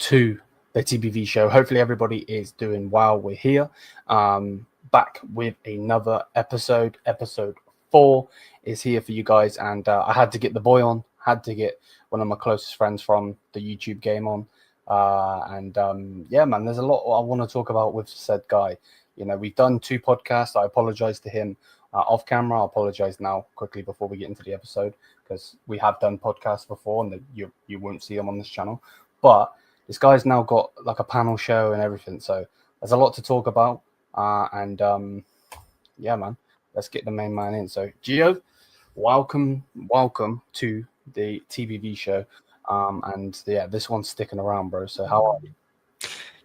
to the TBV show. Hopefully everybody is doing well. We're here back with another episode. Episode 4 is here for you guys, and I had to get the boy on, had to get one of my closest friends from the YouTube game on. Yeah, man, there's a lot I want to talk about with said guy. You know, we've done 2 podcasts. I apologize to him off camera. I apologize now quickly before we get into the episode, because we have done podcasts before and you won't see them on this channel. But this guy's now got like a panel show and everything. So there's a lot to talk about. Yeah, man, let's get the main man in. So Gio, welcome to the TBV show. And yeah, this one's sticking around, bro. So how are you?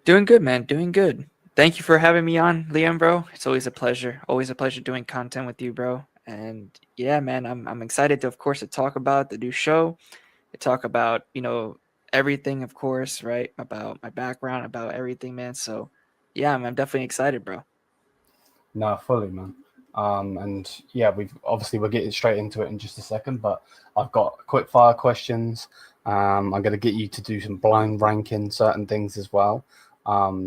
Doing good, man. Doing good. Thank you for having me on, Liam, bro. It's always a pleasure. Always a pleasure doing content with you, bro. And yeah, man, I'm excited to, of course, to talk about the new show, to talk about, everything, of course, right? About my background, about everything, man. So yeah, I'm definitely excited, bro. No, fully, man. And yeah, we're getting straight into it in just a second, but I've got quick fire questions. I'm going to get you to do some blind ranking certain things as well.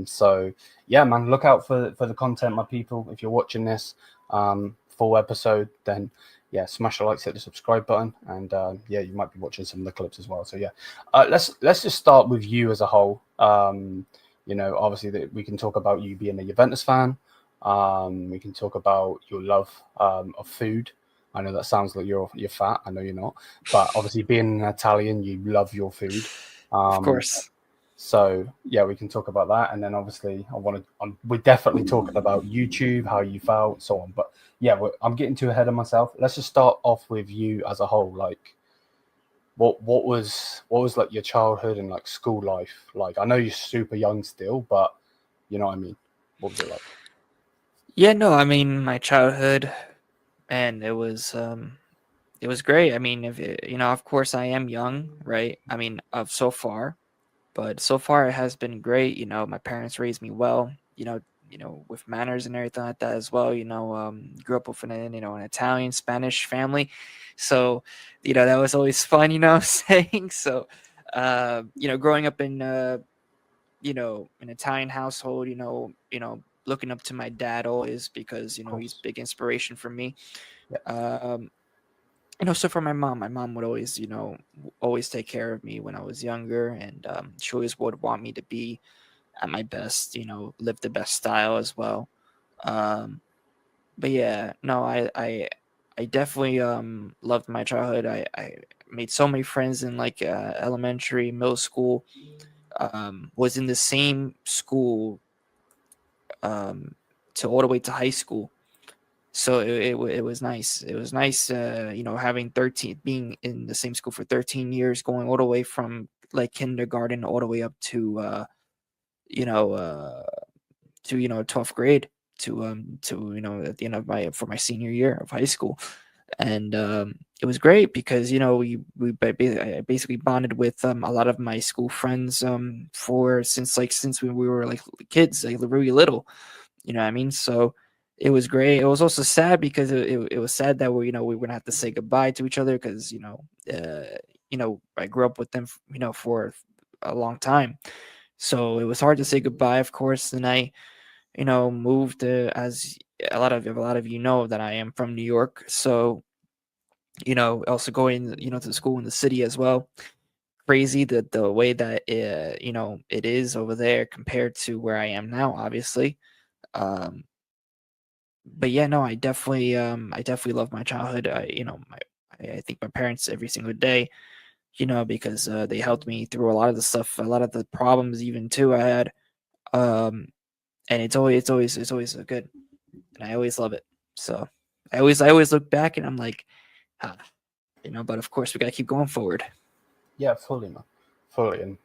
So yeah, man, look out for the content, my people. If you're watching this full episode, then yeah, smash the likes, hit the subscribe button, and yeah, you might be watching some of the clips as well. So yeah, let's just start with you as a whole. Obviously that we can talk about you being a Juventus fan. We can talk about your love of food. I know that sounds like you're fat. I know you're not, but obviously being an Italian, you love your food. Of course. So yeah, we can talk about that, and then obviously we're definitely talking about YouTube, how you felt, so on. But yeah, I'm getting too ahead of myself. Let's just start off with you as a whole. Like, what was like your childhood and like school life like? I know you're super young still, but you know what I mean. What was it like? Yeah, no, I mean, my childhood, and it was great. I mean, of course, I am young, right? I mean, of so far. But so far, it has been great. My parents raised me well. With manners and everything like that as well. Grew up with an Italian Spanish family, so that was always fun. Saying so. Growing up in an Italian household. Looking up to my dad always because he's big inspiration for me. Yeah. So for my mom would always, always take care of me when I was younger, and she always would want me to be at my best, live the best style as well. But yeah, no, I definitely loved my childhood. I made so many friends in like elementary, middle school. Was in the same school to all the way to high school. So it was nice. It was nice, having being in the same school for 13 years, going all the way from like kindergarten all the way up to, you know, uh, 12th grade to at the end of my senior year of high school. And it was great because, I basically bonded with a lot of my school friends since we were like kids, like really little, you know what I mean? So it was great. It was also sad because it was sad that we were gonna have to say goodbye to each other because I grew up with them for a long time, so it was hard to say goodbye, of course. And I moved as a lot of you know that I am from New York, so also going to school in the city as well. Crazy the way that it is over there compared to where I am now, obviously. Um, but yeah, no, I definitely love my childhood. I think my parents every single day, because they helped me through a lot of the stuff, a lot of the problems even too I had. Um, and it's always good, and I always love it. So I always look back and I'm like, ah, but of course we gotta keep going forward. Yeah, fully, man. Fully. And,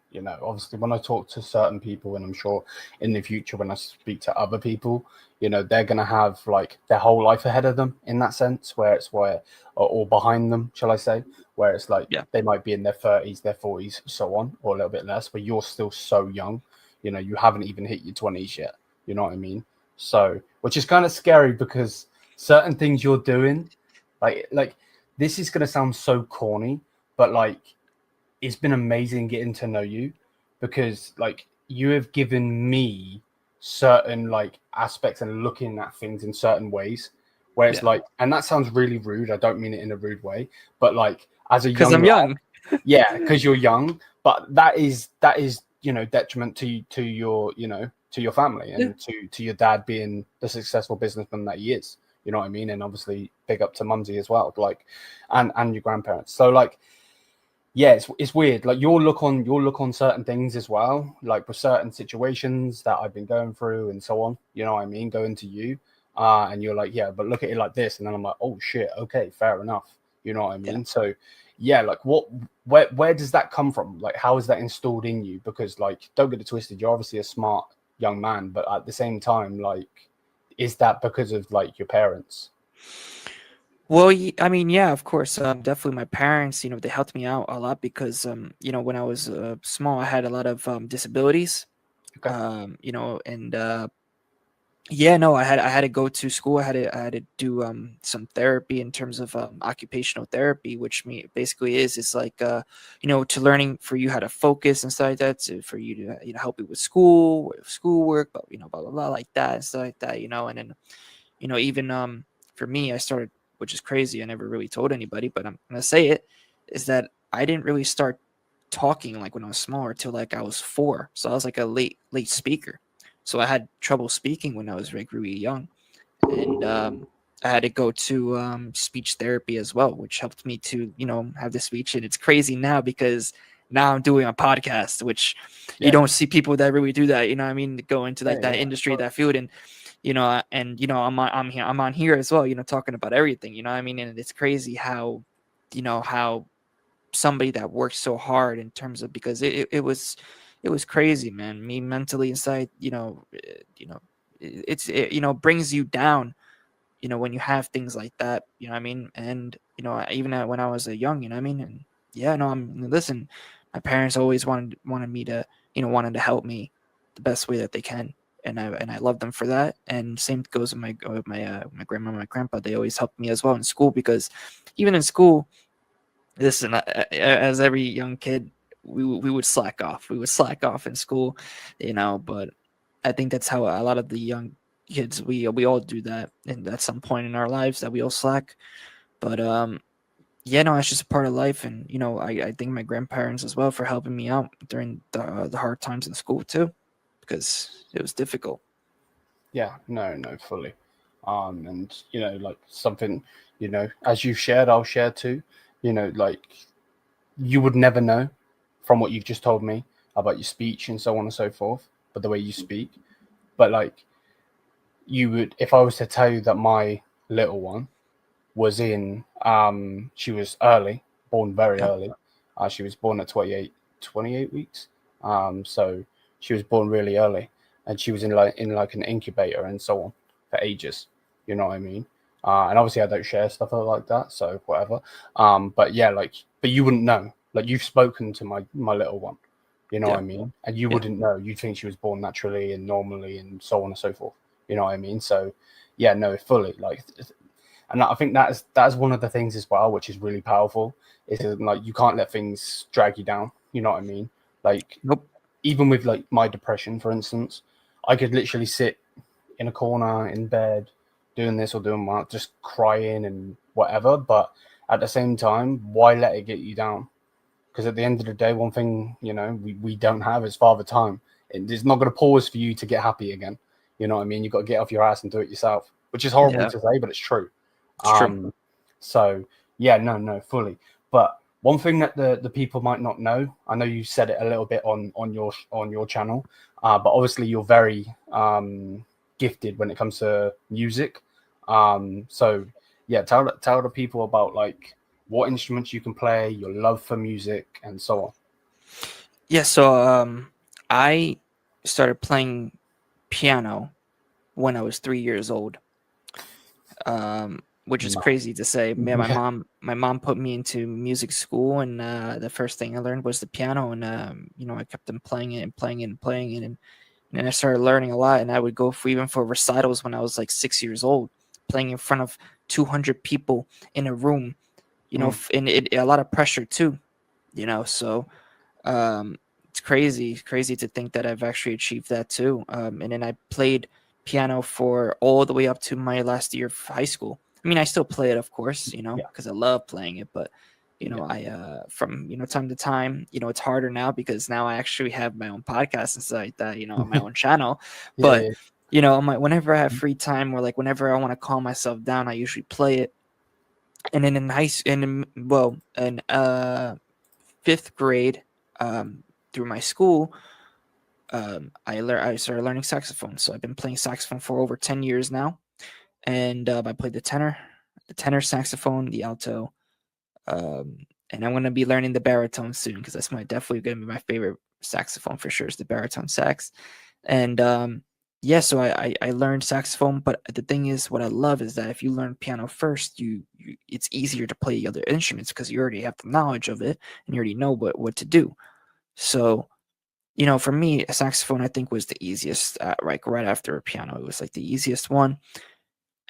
obviously when I talk to certain people, and I'm sure in the future when I speak to other people, they're going to have like their whole life ahead of them in that sense, or behind them, shall I say, where it's like Yeah. they might be in their 30s, their 40s, so on, or a little bit less, but you're still so young, you haven't even hit your 20s yet. You know what I mean? So, which is kind of scary because certain things you're doing, like this is going to sound so corny, but like, it's been amazing getting to know you because like you have given me certain like aspects and looking at things in certain ways where it's like, and that sounds really rude. I don't mean it in a rude way, but like as a Because young I'm young. yeah, because you're young, but that is detriment to your to your family and to your dad being the successful businessman that he is. You know what I mean? And obviously big up to Mumsy as well, like and your grandparents. So like yeah, it's weird. Like you'll look on certain things as well, like with certain situations that I've been going through and so on. You know what I mean? Going to you, and you're like, yeah, but look at it like this, and then I'm like, oh shit, okay, fair enough. You know what I mean? Yeah. So yeah, like where does that come from? Like how is that installed in you? Because like don't get it twisted, you're obviously a smart young man, but at the same time, like, is that because of like your parents? Well, I mean, yeah, of course. Definitely, my parents, they helped me out a lot because, when I was small, I had a lot of disabilities. Okay. And yeah, no, I had to go to school. I had to do some therapy in terms of occupational therapy, which basically it's like to learning for you how to focus and stuff like that, for you to help you with schoolwork, but blah blah blah like that and stuff like that, and then even for me, I started, which is crazy. I never really told anybody, but I'm gonna say it, is that I didn't really start talking like when I was smaller till like I was 4. So I was like a late speaker. So I had trouble speaking when I was like really young, and I had to go to speech therapy as well, which helped me to have the speech. And it's crazy now because now I'm doing a podcast, which you don't see people that really do that. You know what I mean? Go into like that industry, that field, and I'm on here as well, talking about everything, you know what I mean? And it's crazy how somebody that worked so hard in terms of, because it was crazy, man. Me mentally inside, it brings you down, when you have things like that, you know what I mean? And, even when I was a young, you know what I mean? And yeah, no, listen, my parents always wanted me to, wanted to help me the best way that they can. And I love them for that. And same goes with my grandma and my grandpa. They always helped me as well in school, because even in school, listen, as every young kid, we would slack off. We would slack off in school, but I think that's how a lot of the young kids, we all do that, and at some point in our lives that we all slack. But yeah, no, it's just a part of life. And I thank my grandparents as well for helping me out during the hard times in school too, because it was difficult. Yeah, no, fully. And like something, as you've shared, I'll share too. Like you would never know from what you've just told me about your speech and so on and so forth, but the way you speak. But like you would, if I was to tell you that my little one was she was early, born very Yeah. early. She was born at 28 weeks. So she was born really early, and she was in like an incubator and so on for ages. You know what I mean? And obviously I don't share stuff like that, so whatever. But yeah, but you wouldn't know. Like you've spoken to my little one. You know what Yeah. I mean? And you Yeah. wouldn't know. You'd think she was born naturally and normally and so on and so forth. You know what I mean? So yeah, no, fully. Like, and I think that is one of the things as well, which is really powerful. Is like you can't let things drag you down. You know what I mean? Like Nope. even with like my depression, for instance, I could literally sit in a corner in bed doing this or doing that, just crying and whatever. But at the same time, why let it get you down? Because at the end of the day, one thing we don't have is father time. It's not going to pause for you to get happy again. You know what I mean? You've got to get off your ass and do it yourself, which is horrible Yeah, to say, but it's true. it's true. So yeah, no, fully. But one thing that the people might not know, I know you said it a little bit on your channel, but obviously you're very gifted when it comes to music. So yeah, tell the people about like what instruments you can play, your love for music, and so on. Yeah, so I started playing piano when I was 3 years old, which is No. crazy to say. Man, my Yeah. mom put me into music school, and the first thing I learned was the piano, and I kept on playing it and playing it and playing it, and then I started learning a lot. And I would go even for recitals when I was like 6 years old, playing in front of 200 people in a room, and a lot of pressure too, So um, it's crazy to think that I've actually achieved that too. And then I played piano for all the way up to my last year of high school. I mean, I still play it, of course, you know, Yeah. because I love playing it. But you know, I from time to time, you know, it's harder now because now I actually have my own podcast and stuff like that, you know, on my own channel. But you know, whenever I have free time or like whenever I want to calm myself down, I usually play it. And then in fifth grade, through my school, I started learning saxophone. So I've been playing saxophone for over 10 years now, and I played the tenor saxophone, the alto, and I'm gonna be learning the baritone soon because that's definitely gonna be my favorite saxophone for sure. Is the baritone sax, and yeah. So I learned saxophone, but the thing is, what I love is that if you learn piano first, it's easier to play other instruments because you already have the knowledge of it and you already know what to do. So you know, for me, a saxophone I think was the easiest, like right after a piano. It was like the easiest one.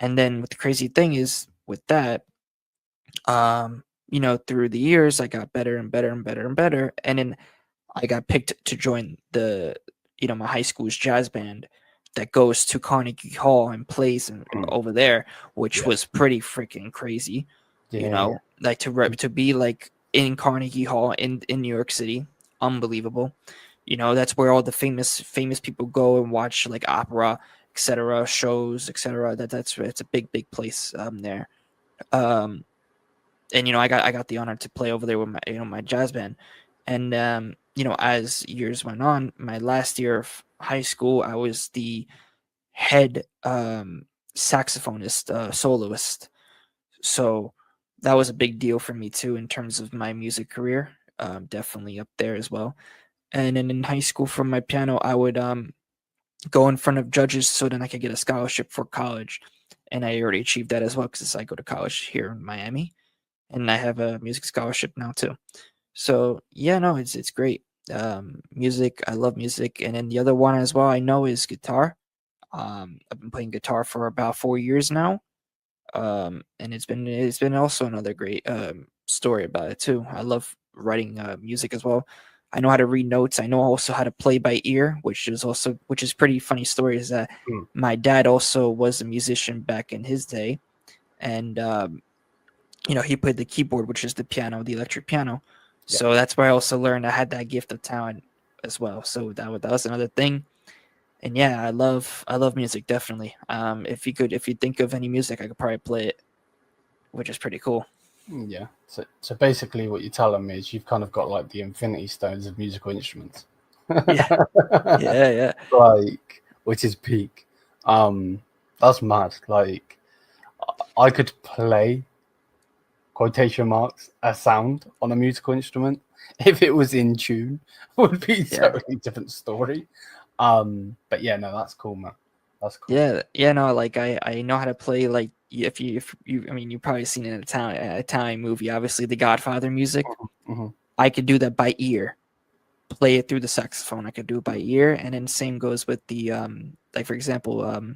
And then what the crazy thing is with that, you know, through the years, I got better and better and better and better. And then I got picked to join my high school's jazz band that goes to Carnegie Hall and plays over there, which was pretty freaking crazy. You know, like to be like in Carnegie Hall in New York City, unbelievable. You know, that's where all the famous people go and watch like opera, etc., shows, etc. It's a big place there. And you know, I got the honor to play over there with my jazz band. And you know, as years went on, my last year of high school, I was the head saxophonist, soloist. So that was a big deal for me too in terms of my music career. Definitely up there as well. And then in high school, for my piano, I would go in front of judges so then I could get a scholarship for college. And I already achieved that as well because I go to college here in Miami, and I have a music scholarship now too. So yeah, no, it's great. Music, I love music, and then the other one as well I know is guitar. I've been playing guitar for about 4 years now, and it's been also another great story about it too. I love writing music as well. I know how to read notes. I know also how to play by ear, which is pretty funny story. Is that my dad also was a musician back in his day, and you know, he played the keyboard, which is the piano, the electric piano. So that's where I also learned I had that gift of talent as well. So that was another thing. And yeah, I love music definitely. If you think of any music, I could probably play it, which is pretty cool. Yeah. So basically, what you're telling me is you've kind of got like the Infinity Stones of musical instruments. Yeah, yeah. Like, which is peak. That's mad. Like, I could play quotation marks a sound on a musical instrument if it was in tune. Would be a totally different story. But yeah, no, that's cool, man. That's cool. Yeah, no, like I know how to play, like if you I mean, you've probably seen an Italian movie, obviously the Godfather music. I could do that by ear. Play it through the saxophone. I could do it by ear, and then same goes with the like for example,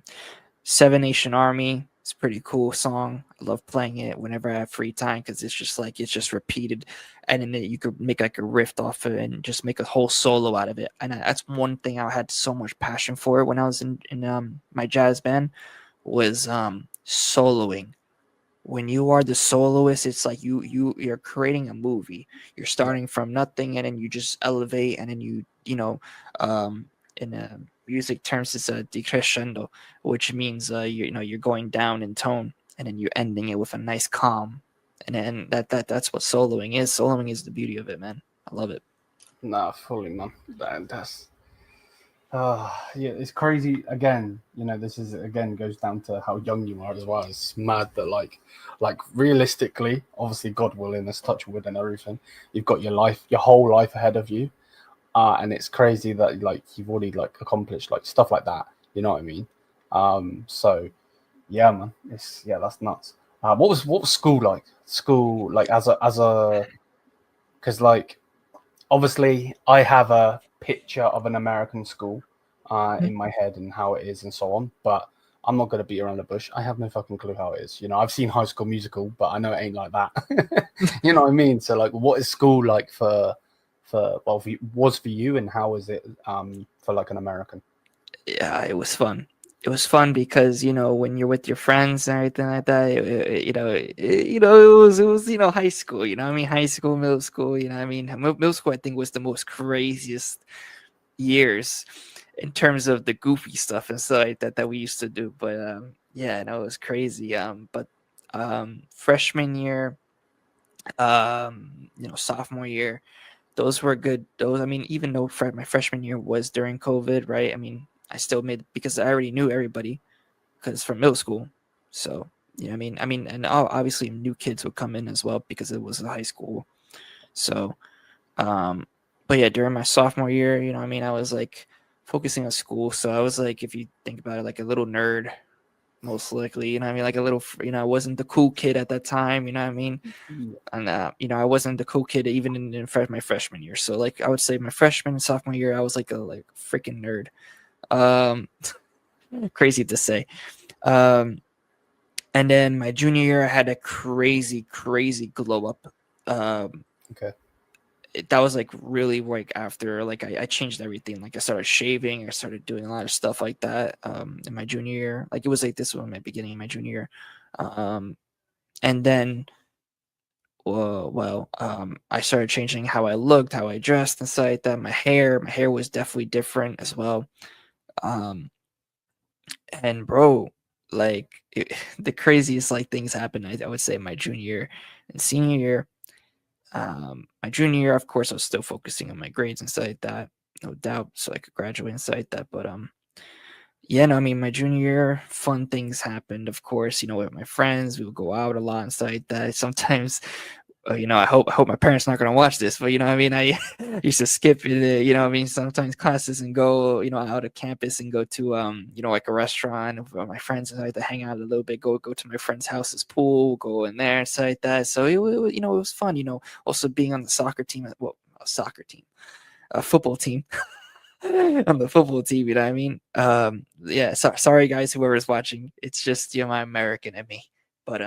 Seven Nation Army. It's a pretty cool song. I love playing it whenever I have free time because it's just repeated, and then you could make like a riff off it and just make a whole solo out of it. And that's one thing I had so much passion for when I was in my jazz band was soloing. When you are the soloist, it's like you're creating a movie. You're starting from nothing, and then you just elevate, and then in music terms, it's a decrescendo, which means you're going down in tone, and then you're ending it with a nice calm, and then that's what soloing is. Soloing is the beauty of it, man. I love it. Nah, fully, man. That's yeah, it's crazy. Again, you know, this is again goes down to how young you are as well. It's mad that like realistically, obviously, God willing, us touch wood and everything, you've got your whole life ahead of you, and it's crazy that like you've already like accomplished like stuff like that. You know what I mean? So yeah, man, that's nuts. What was school like? School like as a because like obviously I have a picture of an American school in my head and how it is and so on, but I'm not going to beat around the bush. I have no fucking clue how it is. You know, I've seen High School Musical, but I know it ain't like that. You know what I mean? So like, what is school like for was for you, and how was it for like an American? Yeah, it was fun. It was fun because when you're with your friends and everything like that, it was high school. High school, middle school. Middle school I think was the most craziest years in terms of the goofy stuff and stuff like that we used to do. But yeah, no, it was crazy. But freshman year, sophomore year, those were good. Those, even though my freshman year was during COVID, right? I still made, because I already knew everybody because from middle school. So yeah, and obviously new kids would come in as well because it was a high school. So, but yeah, during my sophomore year, I was like focusing on school. So I was like, if you think about it, like a little nerd, most likely, like a little, I wasn't the cool kid at that time, and I wasn't the cool kid even in my freshman year. So like I would say my freshman and sophomore year, I was like a freaking nerd. Crazy to say. And then my junior year, I had a crazy glow up. Okay. That was like really like after like I changed everything. Like I started shaving, I started doing a lot of stuff like that in my junior year. Like it was like this was my beginning of my junior year. And then I started changing how I looked, how I dressed, and stuff like that. My hair was definitely different as well. And bro, like the craziest like things happened. I would say my junior year and senior year. My junior year, of course, I was still focusing on my grades and stuff like that, no doubt, so I could graduate and stuff like that. But yeah, no, my junior year, fun things happened. Of course, with my friends, we would go out a lot and stuff like that. Sometimes I hope my parents not gonna watch this, but I used to skip sometimes classes and go out of campus and go to like a restaurant with my friends, and I had to hang out a little bit, go to my friend's house's pool, go in there and stuff like that. So it was fun. Also being on the soccer team, a football team. On the football team, yeah, sorry guys, whoever's watching, it's just my American in me. But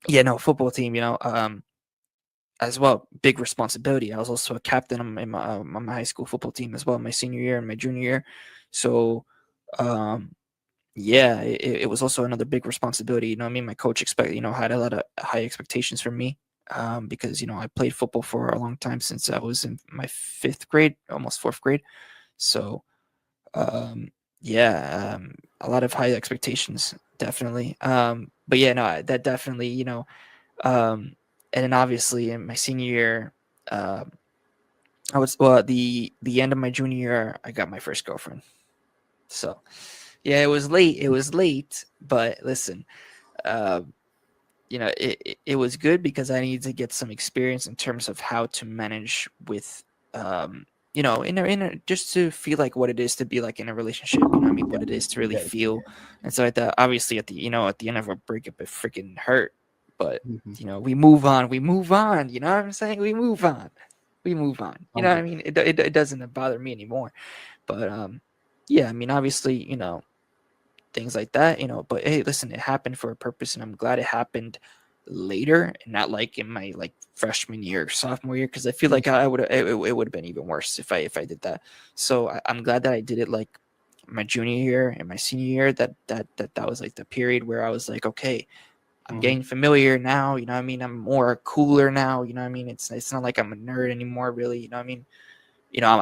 yeah, no, football team, as well, big responsibility. I was also a captain on my high school football team as well, my senior year and my junior year. So, yeah, it was also another big responsibility. My coach had a lot of high expectations from me, because I played football for a long time since I was in my 5th grade, almost 4th grade. So, yeah, a lot of high expectations, definitely. But yeah, no, that definitely, and then obviously in my senior year, I was the end of my junior year, I got my first girlfriend. So yeah, it was late. It was late, but listen, uh, it was good because I needed to get some experience in terms of how to manage with, just to feel like what it is to be like in a relationship. What it is to really feel, and so at the obviously at the end of a breakup, it freaking hurt, but we move on. We move on. You know what I'm saying? We move on. We move on. You know what I mean? It doesn't bother me anymore. But yeah, obviously, things like that, but hey, listen, it happened for a purpose, and I'm glad it happened later and not like in my like freshman year, sophomore year, because I feel like I would it would have been even worse if I did that. So I'm glad that I did it like my junior year and my senior year. That was like the period where I was like, okay, I'm getting familiar now. I'm more cooler now. It's not like I'm a nerd anymore, really. I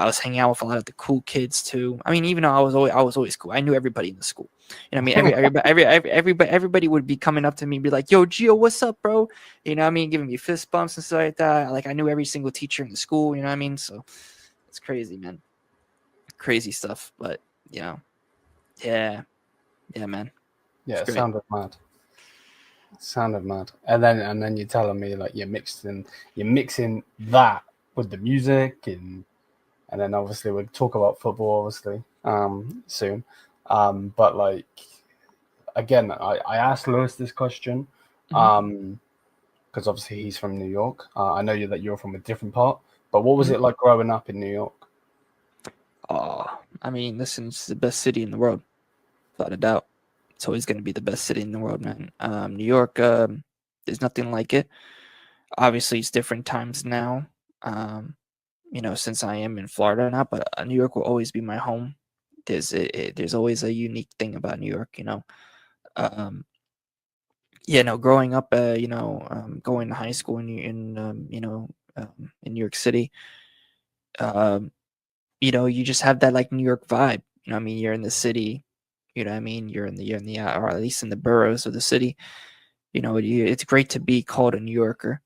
was hanging out with a lot of the cool kids too. Even though I was always cool. I knew everybody in the school. Everybody would be coming up to me and be like, "Yo, Gio, what's up, bro?" Giving me fist bumps and stuff like that. Like I knew every single teacher in the school. So it's crazy, man. Crazy stuff. But yeah, man. Yeah, it sounded mad. Sounded mad. And then you're telling me like you're mixing that with the music, and then obviously we'll talk about football obviously soon. But like again, I asked Lewis this question because obviously he's from New York. I know that you're from a different part, but what was it like growing up in New York? Oh, listen, it's the best city in the world, without a doubt. It's always going to be the best city in the world, man. New York, there's nothing like it. Obviously, it's different times now. since I am in Florida now, but New York will always be my home. There's always a unique thing about New York. Um, growing up, going to high school in New York City, um, you just have that like New York vibe. You're in the city. You're in the or at least in the boroughs of the city. It's great to be called a New Yorker.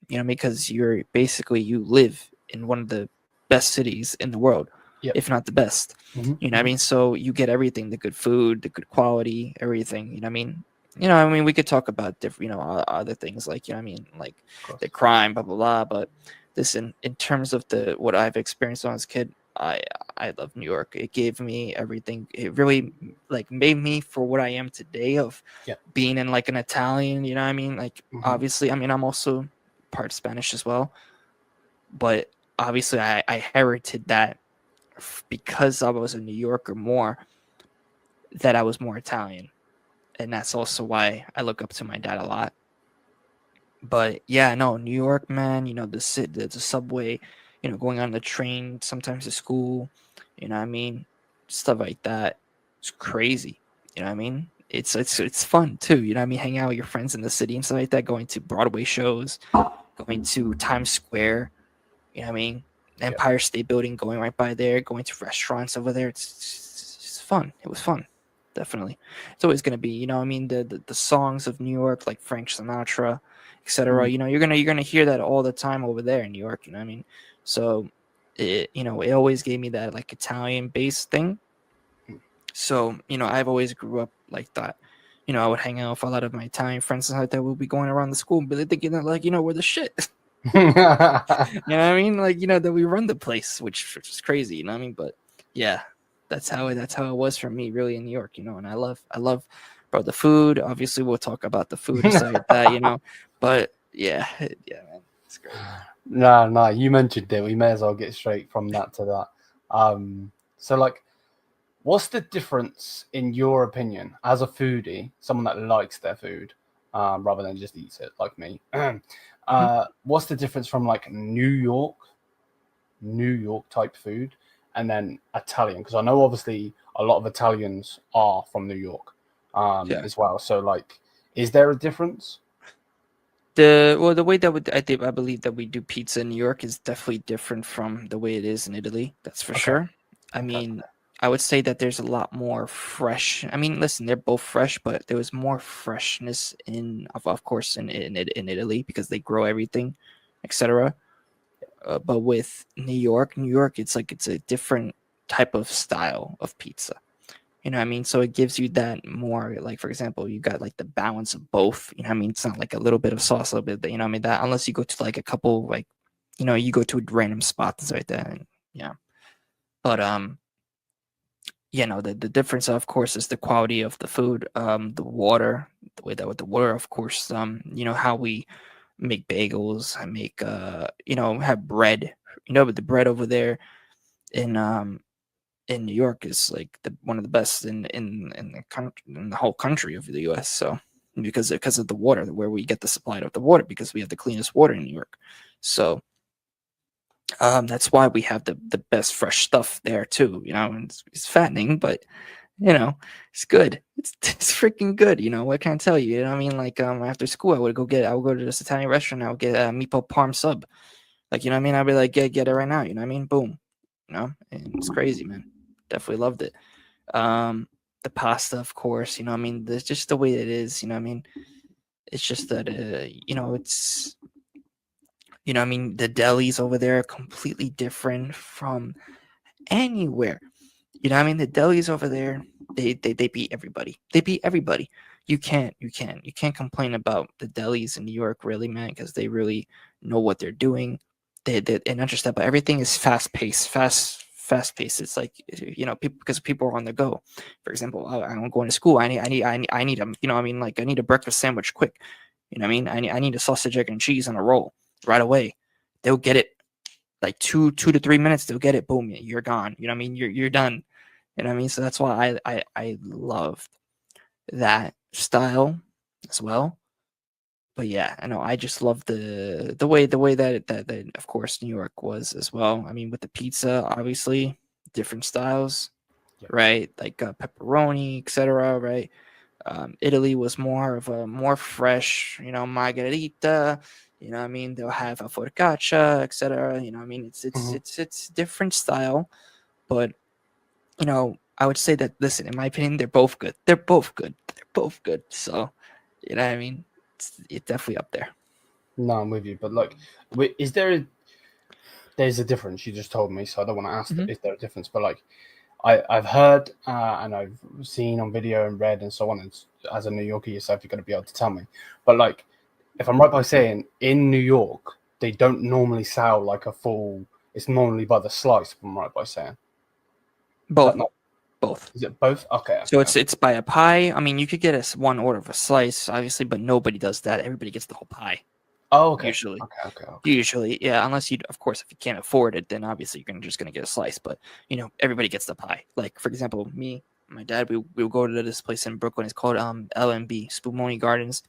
Because you live in one of the best cities in the world, Yep. if not the best. Mhm. So you get everything, the good food, the good quality, everything. We could talk about different, other things like, like Of course. the crime, blah blah blah. But listen, in terms of what I've experienced when I was a kid, I love New York. It gave me everything. It really like made me for what I am today of Yep. being in like an Italian. Like Mhm. obviously, I'm also part Spanish as well, but obviously I inherited that because I was a New Yorker more, that I was more Italian, and that's also why I look up to my dad a lot. But yeah, no, New York, man, the subway, going on the train, sometimes to school, stuff like that. It's crazy. It's fun too. Hang out with your friends in the city and stuff like that. Going to Broadway shows, going to Times Square. Yep. Empire State Building, going right by there, going to restaurants over there. It's fun. It was fun, definitely. It's always gonna be, the songs of New York, like Frank Sinatra, etc. Mm. You're gonna hear that all the time over there in New York. So it always gave me that like Italian based thing. So I've always grew up like that. I would hang out with a lot of my Italian friends and like that. We'll be going around the school, but they're thinking that like we're the shit. Like that we run the place, which is crazy. But yeah, that's how it was for me, really, in New York. And I love, bro, the food. Obviously, we'll talk about the food and stuff like that. But yeah, yeah, man, it's great. No, you mentioned it. We may as well get straight from that to that. So like, what's the difference in your opinion as a foodie, someone that likes their food, rather than just eats it like me? What's the difference from like New York type food, and then Italian? Because I know obviously a lot of Italians are from New York, Yeah. as well. So like, is there a difference? The way that I believe that we do pizza in New York is definitely different from the way it is in Italy. That's for Okay. sure. I Okay. mean, I would say that there's a lot more fresh. Listen, they're both fresh, but there was more freshness of course, in Italy because they grow everything, etc. But with New York, it's a different type of style of pizza. So it gives you that more, like, for example, you got like the balance of both. It's not like a little bit of sauce, a little bit, that unless you go to like a couple, like, you go to a random spot and stuff like that. And yeah. But the difference, of course, is the quality of the food, the water, the way that with the water, of course, how we make bagels, I make have bread, but the bread over there in New York is like one of the best in the whole country of the U.S. So because of the water, where we get the supply of the water, because we have the cleanest water in New York. So that's why we have the best fresh stuff there too. And it's fattening, but it's good. It's freaking good. What can I tell you? Like after school, I would go to this Italian restaurant. I would get a meatball parm sub. Like, I'd be like, get it right now. Boom. And it's crazy, man. Definitely loved it. The pasta, of course, there's just the way it is, it's just that, it's, the delis over there are completely different from anywhere. The delis over there, they beat everybody. They beat everybody. You can't complain about the delis in New York, really, man, because they really know what they're doing. They and not just that, but everything is fast paced. It's like, people, because people are on the go. For example, I'm going to school. I need a, like, I need a breakfast sandwich quick. I need a sausage, egg, and cheese on a roll right away. They'll get it like 2 to 3 minutes. They'll get it. Boom, you're gone. You're done. So that's why I loved that style as well. but yeah, I know I just love the way that of course New York was as well. I mean, with the pizza, obviously different styles, Yeah. right? Like pepperoni, etc. Right? Italy was more of a more fresh, margherita. You know what I mean? They'll have a focaccia, etc. You know what I mean? It's different style, but I would say that, listen, in my opinion, they're both good. They're both good. They're both good. So, you know what I mean? It's definitely up there. No, I'm with you. But like, there's a difference. You just told me, so I don't want to ask. Mm-hmm. Is there a difference? But like, I've heard and I've seen on video and read and so on. And as a New Yorker yourself, you're going to be able to tell me. But like, if I'm right by saying in New York, they don't normally sell like a full. It's normally by the slice. If I'm right by saying. Is that Both. not? Both. Is it both? Okay. So it's by a pie. I mean, you could get one order of a slice, obviously, but nobody does that. Everybody gets the whole pie. Oh, okay. Usually. Okay. Usually, yeah. Unless you, of course, if you can't afford it, then obviously you're just gonna get a slice. But everybody gets the pie. Like, for example, me, my dad, we will go to this place in Brooklyn. It's called LMB, Spumoni Gardens.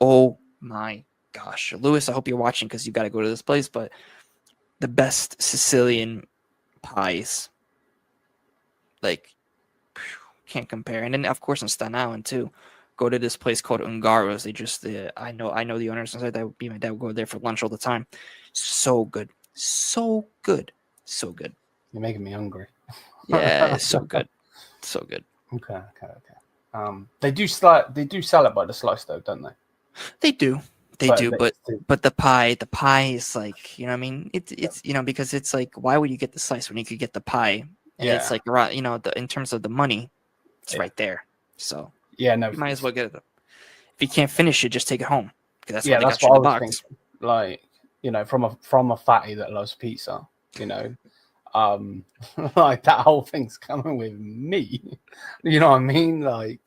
Oh my gosh, Lewis, I hope you're watching because you got to go to this place. But the best Sicilian pies, like, can't compare. And then of course in Staten Island too. Go to this place called Ungaro's. They just I know the owners inside. That would be my dad would go there for lunch all the time. So good, so good, so good. You're making me hungry. Yeah, it's so good, so good. Okay. They do sell it by the slice though, don't they? They do, But but the pie is like, you know what I mean? It's because it's like, why would you get the slice when you could get the pie? And it's like, in terms of the money, it's right there. So yeah, no, you might as well get it. If you can't finish it, just take it home, because that's why they that's got you in what the I was box. thinking. Like, from a fatty that loves pizza, like that whole thing's coming with me. You know what I mean? Like,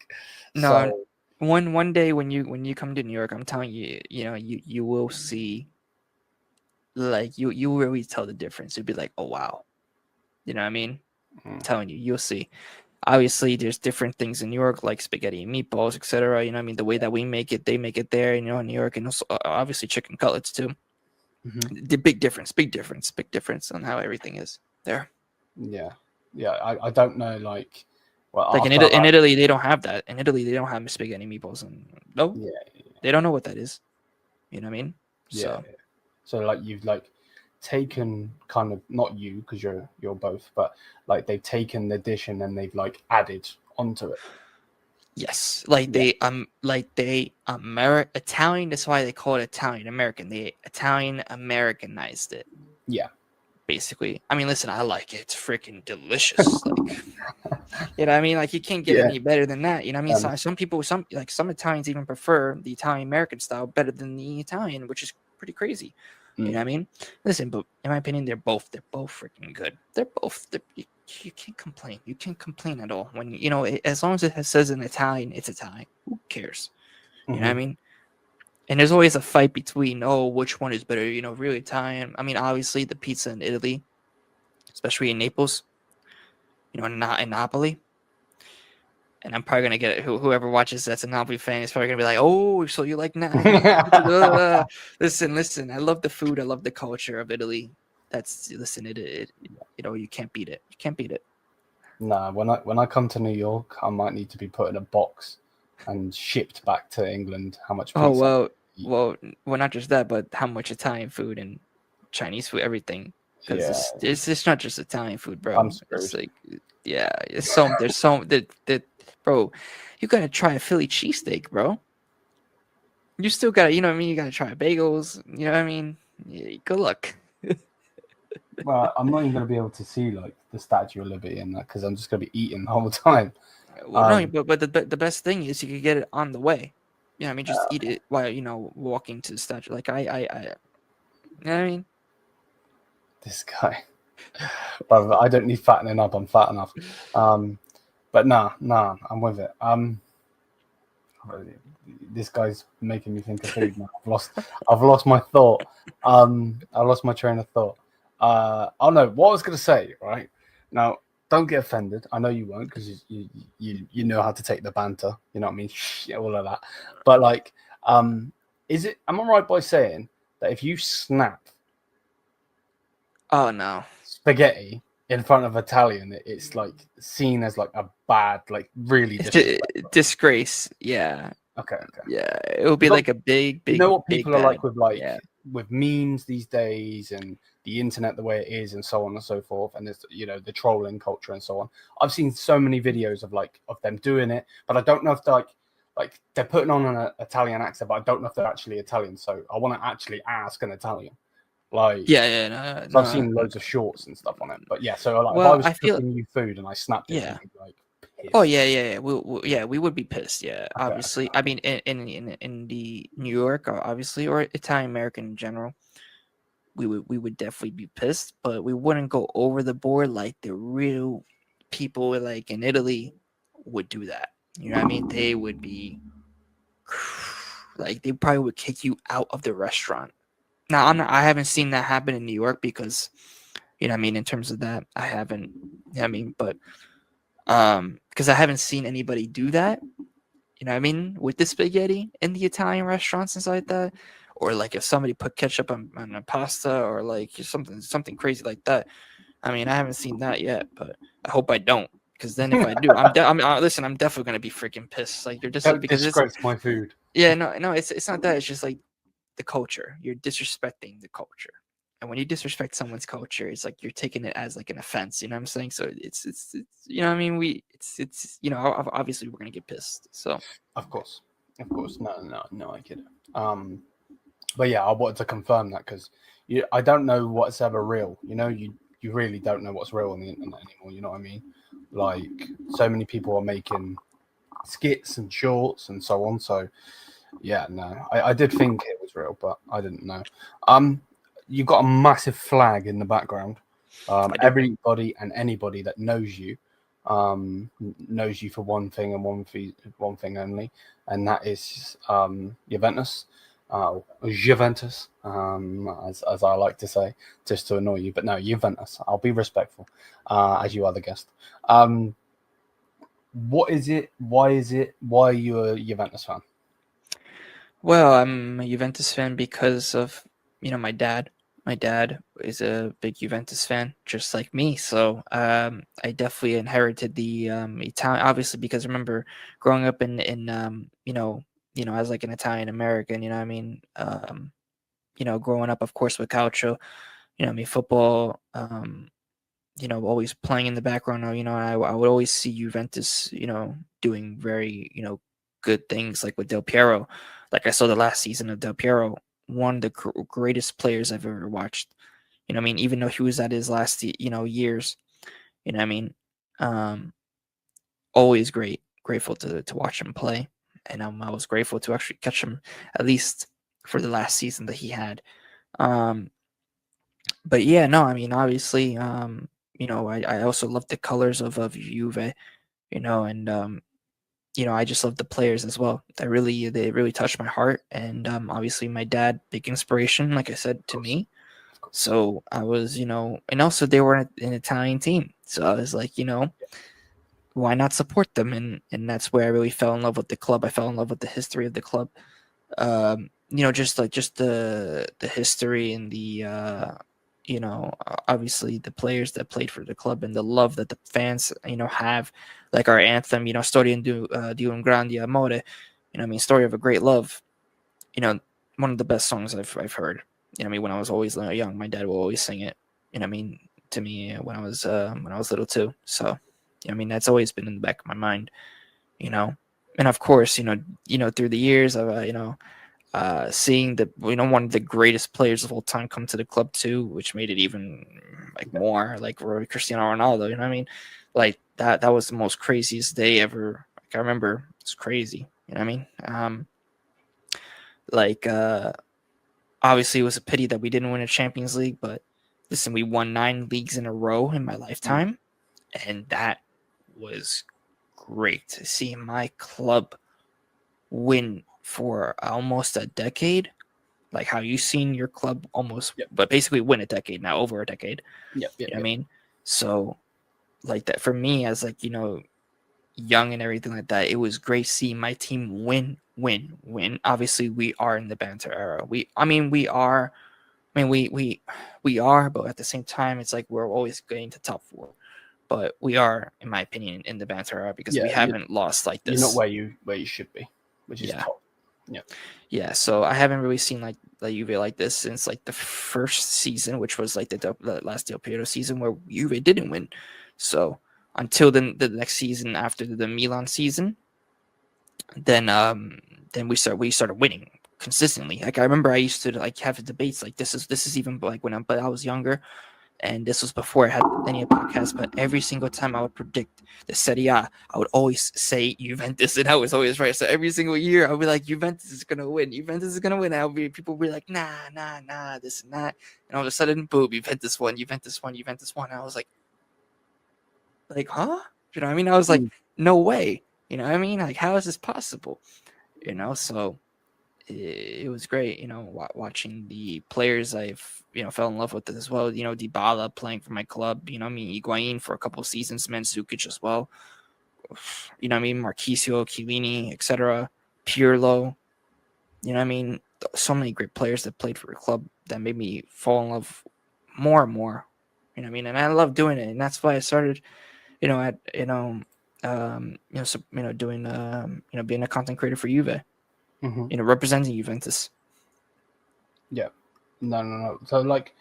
No, so one day when you come to New York, I'm telling you, you will see, like, you will really tell the difference. You'll be like, oh wow, you know what I mean? I'm telling you, you'll see. Obviously, there's different things in New York, like spaghetti and meatballs, etc. You know what I mean? The way that we make it, they make it there, in New York, and also, obviously chicken cutlets too. The big difference on how everything is there. yeah. I don't know, like, well, Like after in Italy, they don't have that. In Italy, they don't have spaghetti meatballs, and no, yeah, they don't know what that is. You know what I mean? yeah. So So like you've like taken kind of, not you because you're both, but like they've taken the dish and then they've like added onto it. yes, Yeah. Italian. That's why they call it Italian American. They Italian Americanized it. Yeah. Basically, I mean, listen, I like it. It's freaking delicious. Like, you know what I mean? Like, you can't get Yeah. any better than that. You know what I mean? Some people, some Italians even prefer the Italian American style better than the Italian, which is pretty crazy. You know what I mean? Listen, but in my opinion, they're both freaking good. You can't complain. You can't complain at all. When as long as it says in Italian, it's Italian. Who cares? You know what I mean? And there's always a fight between, which one is better, really Italian. I mean, obviously the pizza in Italy, especially in Naples, not in Napoli. And I'm probably gonna get it. Whoever watches that's a Napoli fan is probably gonna be like, "Oh, so you like Napoli?" Listen. I love the food. I love the culture of Italy. You can't beat it. You can't beat it. Nah, when I come to New York, I might need to be put in a box and shipped back to England. How much Oh pizza? well, not just that, but how much Italian food and Chinese food, everything. Because Yeah, it's not just Italian food, I'm bro. It's screwed. like, yeah, there's so that bro, you gotta try a Philly cheesesteak, bro. You still gotta, you know what I mean? You gotta try bagels. You know what I mean? Yeah, good luck. Well, I'm not even gonna be able to see like the Statue of Liberty and that because I'm just gonna be eating the whole time. Well, no, but the best thing is you could get it on the way. You know what I mean? Just eat it while walking to the statue. Like you know what I mean? This guy, but I don't need fattening up. I'm fat enough. But nah, I'm with it. This guy's making me think of food now. I've lost my thought. I lost my train of thought. Oh no, what I was gonna say, right? Now, don't get offended. I know you won't because you know how to take the banter. You know what I mean? All of that. But like, Is it? Am I right by saying that if you snap Oh no, spaghetti in front of Italian, it's like seen as like a bad, like really disrespectful? disgrace. Yeah, Okay, okay. yeah. It would be Because like a big, you know big, what big people are like bad. with Yeah, memes these days and the internet the way it is and so on and so forth, and it's, you know, the trolling culture and so on. I've seen so many videos of them doing it, but I don't know if they're like they're putting on an Italian accent, but I don't know if they're actually Italian. So I want to actually ask an Italian. Like, yeah, yeah. so I've No, seen no. loads of shorts and stuff on it. But yeah, so like if I Well, was I feel cooking you food and I snapped it, yeah. you'd be like Oh pissed. yeah, yeah, yeah. Yeah, we would be pissed. Yeah, Okay, obviously. I mean, in the New York, obviously, or Italian American in general, we would definitely be pissed, but we wouldn't go over the board like the real people like in Italy would do that. You know what I mean? They would be like they probably would kick you out of the restaurant. Now I haven't seen that happen in New York because you know what I mean in terms of that I haven't. You know what I mean, but because I haven't seen anybody do that. You know what I mean with the spaghetti in the Italian restaurants and stuff like that. Or like if somebody put ketchup on a pasta or like something crazy like that. I mean, I haven't seen that yet, but I hope I don't. Because then if I do, listen. I'm definitely gonna be freaking pissed. Like you're just don't because it's disgrace my food. yeah no it's not that. It's just like the culture. You're disrespecting the culture, and when you disrespect someone's culture, it's like you're taking it as like an offense. You know what I'm saying? So it's you know what I mean it's you know obviously we're gonna get pissed. So Of course, no, I get it. But yeah, I wanted to confirm that because I don't know what's ever real. You know, you really don't know what's real on the internet anymore. You know what I mean? Like so many people are making skits and shorts and so on. So yeah, no, I did think it was real, but I didn't know. You've got a massive flag in the background. I do. Everybody and anybody that knows you for one thing and one thing only, and that is Juventus. Juventus, as I like to say, just to annoy you, but no, Juventus. I'll be respectful, as you are the guest. What is it? Why is it? Why are you a Juventus fan? Well, I'm a Juventus fan because of you know my dad. My dad is a big Juventus fan, just like me. So I definitely inherited the Italian, obviously, because remember growing up in as like an Italian American. You know what I mean? Growing up, of course, with Calcio. You know, I mean football. Always playing in the background. I would always see Juventus. Doing very good things like with Del Piero. Like I saw the last season of Del Piero, one of the greatest players I've ever watched. You know what I mean? Even though he was at his last, years, you know what I mean? Um, Always grateful to watch him play. And I was grateful to actually catch him at least for the last season that he had. Um, but yeah, no, I mean, obviously, I also love the colors of Juve, and I just love the players as well. They really touched my heart, and obviously my dad, big inspiration, like I said, to me. Of course. So I was, and also they were an Italian team, so I was like, why not support them? And that's where I really fell in love with the club. I fell in love with the history of the club. Just the history and the obviously the players that played for the club and the love that the fans have, like our anthem, storia di un grande amore, I mean, story of a great love, one of the best songs I've heard. I mean, when I was always young, my dad will always sing it. I mean, to me when I was little too. So I mean, that's always been in the back of my mind, you know. And of course, through the years of seeing the one of the greatest players of all time come to the club too, which made it even like more like Cristiano Ronaldo. You know what I mean? Like that was the most craziest day ever. Like I remember it's crazy. You know what I mean? Like obviously it was a pity that we didn't win a Champions League, but listen, we won 9 leagues in a row in my lifetime, and that was great to see my club win for almost a decade. Like how you seen your club almost, but basically win a decade now, over a decade. Yep. You know what I mean? So like that for me as like, young and everything like that, it was great seeing my team win win. Obviously, we are in the banter era. We are. We are, but at the same time, it's like we're always getting to top four. But we are, in my opinion, in the banter era because we haven't lost like this. You're not where you should be, which is top. Yeah. So I haven't really seen like Juve like this since like the first season, which was like the last Del Piero season where Juve didn't win. So until the next season after the Milan season, then we started winning consistently. Like I remember I used to like have debates like this is even like when I was younger, and this was before I had any podcasts. But every single time I would predict the Serie A, I would always say Juventus, and I was always right. So every single year I would be like, Juventus is gonna win. Juventus is gonna win. And people would be like, nah, this and that. And all of a sudden, boom, Juventus won. And I was like, huh? You know what I mean? I was like, no way. You know what I mean? Like, how is this possible? You know, so it was great, you know, watching the players I've, you know, fell in love with it as well. You know, Dybala playing for my club, you know, I mean, Higuain for a couple of seasons, Mandzukic as well. You know what I mean? Marquisio, Chiellini, etc. Pirlo. You know what I mean? So many great players that played for the club that made me fall in love more and more. You know what I mean? And I love doing it. And that's why I started, you know, doing, being a content creator for Juve. Mm-hmm. You know, representing Juventus. Yeah. No. So, like,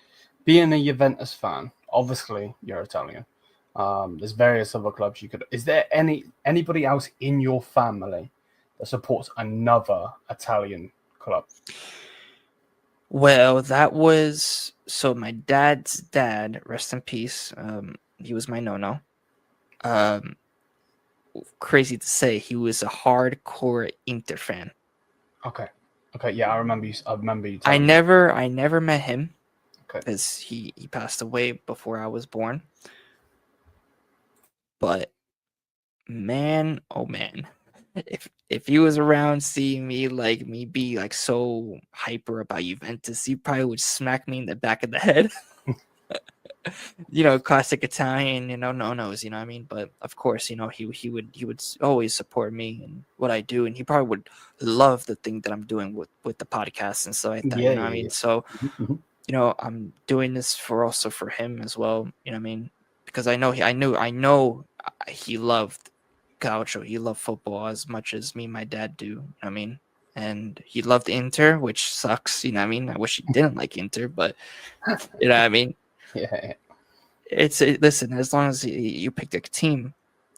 being a Juventus fan, obviously you're Italian. There's various other clubs you could. Is there anybody else in your family that supports another Italian club? Well, that was so my dad's dad, rest in peace. He was my no. Crazy to say, he was a hardcore Inter fan. Okay, yeah, I remember you. I never met him because he passed away before I was born. But man, oh man, if he was around seeing me be like so hyper about Juventus, he probably would smack me in the back of the head. You know, classic Italian, you know, no-nos, you know what I mean? But of course, you know, he would always support me and what I do, and he probably would love the thing that I'm doing with the podcast and stuff like that. You know what I mean? So, you know, I'm doing this for him as well, you know what I mean? Because I know he loved Calcio, he loved football as much as me and my dad do, you know what I mean? And he loved Inter, which sucks, you know what I mean? I wish he didn't like Inter, but you know what I mean? Yeah. Listen, as long as you picked a team,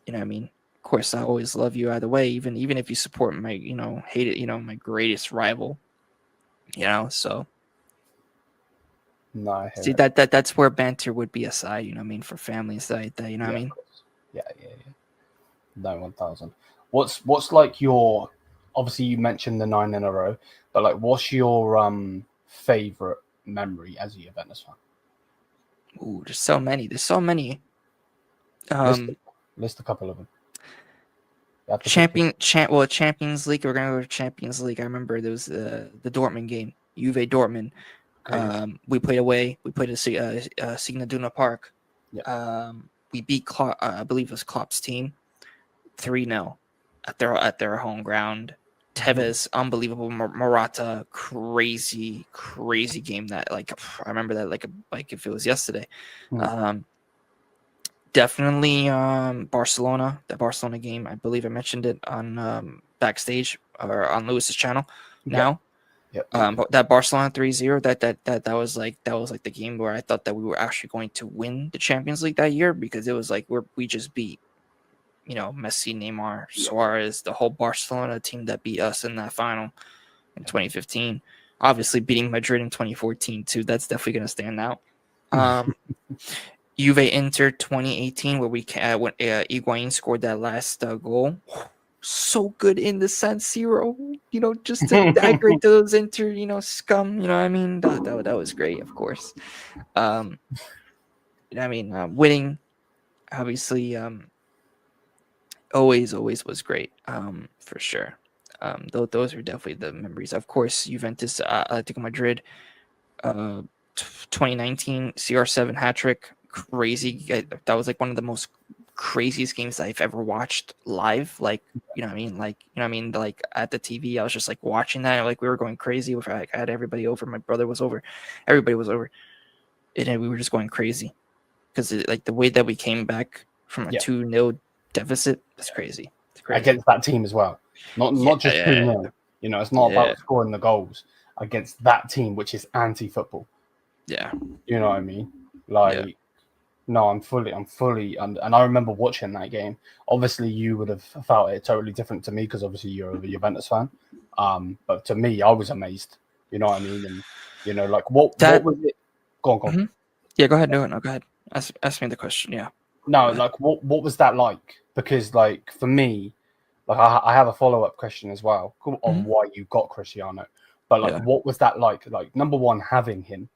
you know what I mean? Of course, I always love you either way, even if you support my, you know, hate it, you know, my greatest rival, you know, so. No, See, that's where banter would be aside, you know what I mean, for family side, that, you know what I mean? Yeah. No, 1,000. What's like your, obviously you mentioned the 9 in a row, but like what's your favorite memory as a Juventus fan? Ooh, there's so many. List a couple of them. Champions League. We're gonna go to Champions League. I remember there was the Dortmund game, Juve Dortmund. We played away. We played at Signal Iduna Park. Yeah. We beat I believe it was Klopp's team 3-0 at their home ground. Tevez, unbelievable. Morata, crazy game. That, like, I remember that like if it was yesterday. Definitely Barcelona. The Barcelona game. I believe I mentioned it on backstage or on Lewis's channel. Now, but that Barcelona 3-0. That was like the game where I thought that we were actually going to win the Champions League that year, because it was like we just beat, you know, Messi, Neymar, Suarez, the whole Barcelona team that beat us in that final in 2015. Obviously beating Madrid in 2014 too. That's definitely going to stand out. Juve Inter 2018, where when Higuain scored that last goal. So good in the San Siro, you know, just to aggravate those Inter, you know, scum. You know what I mean? That was great, of course. You know, I mean, winning, obviously, always was great, for sure. Those are definitely the memories. Of course, Juventus, Atletico Madrid, 2019 CR7 hat trick, crazy. That was like one of the most craziest games I've ever watched live. Like, like at the TV, I was just like watching that. Like we were going crazy. With I had everybody over. My brother was over. Everybody was over. And we were just going crazy because like the way that we came back from a 2-0 deficit, that's crazy. It's crazy. Against that team as well. Not just 2-0. It's not about scoring the goals against that team, which is anti-football. Yeah. You know what I mean? Like, no, I'm fully, and I remember watching that game. Obviously, you would have felt it totally different to me because obviously you're a Juventus fan. But to me, I was amazed. You know what I mean? And like what was it? Go on. Mm-hmm. Yeah, go ahead. No, go ahead. Ask me the question. Yeah. No, like what was that like? Because like for me, like I have a follow-up question as well on why you got Cristiano. But like, what was that like? Like, number one, having him.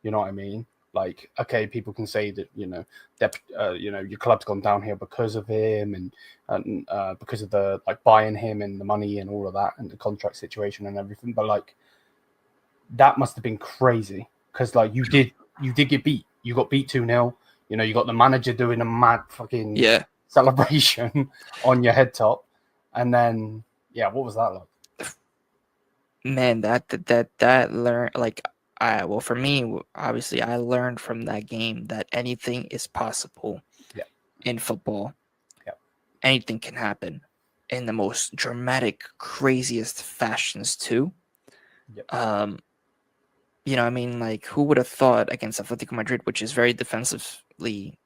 You know what I mean? Like, okay, people can say that your club's gone down here because of him and because of the like buying him and the money and all of that and the contract situation and everything. But like, that must have been crazy because like you did get beat. You got beat 2-0. You got the manager doing a mad fucking celebration on your head top, and then what was that like? Man, that learn like. Well, for me, obviously, I learned from that game that anything is possible in football. Yeah. Anything can happen in the most dramatic, craziest fashions too. Yeah. I mean, like, who would have thought against Atletico Madrid, which is very defensively,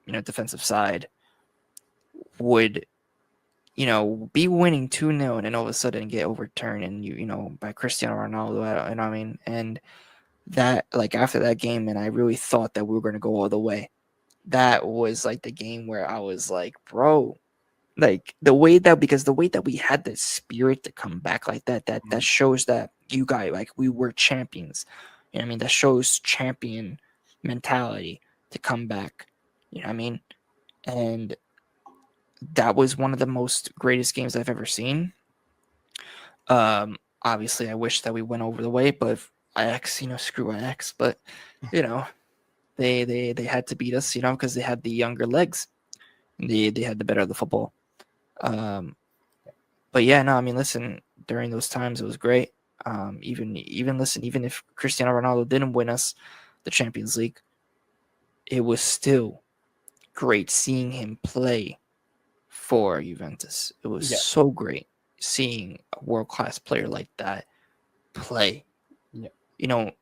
defensive side, would, be winning 2-0 and then all of a sudden get overturned and, by Cristiano Ronaldo, you know what I mean? And that, like, after that game, and I really thought that we were going to go all the way. That was like the game where I was like, bro, like because the way that we had the spirit to come back like that shows that you guys, like, we were champions. You know what I mean? That shows champion mentality to come back. You know what I mean? And that was one of the most greatest games I've ever seen. Obviously I wish that we went over the way, but Ajax, screw Ajax, but they had to beat us, because they had the younger legs. They had the better of the football. But yeah, no, I mean, listen, during those times it was great. Even if Cristiano Ronaldo didn't win us the Champions League, it was still great seeing him play for Juventus. It was so great seeing a world-class player like that play. Yeah.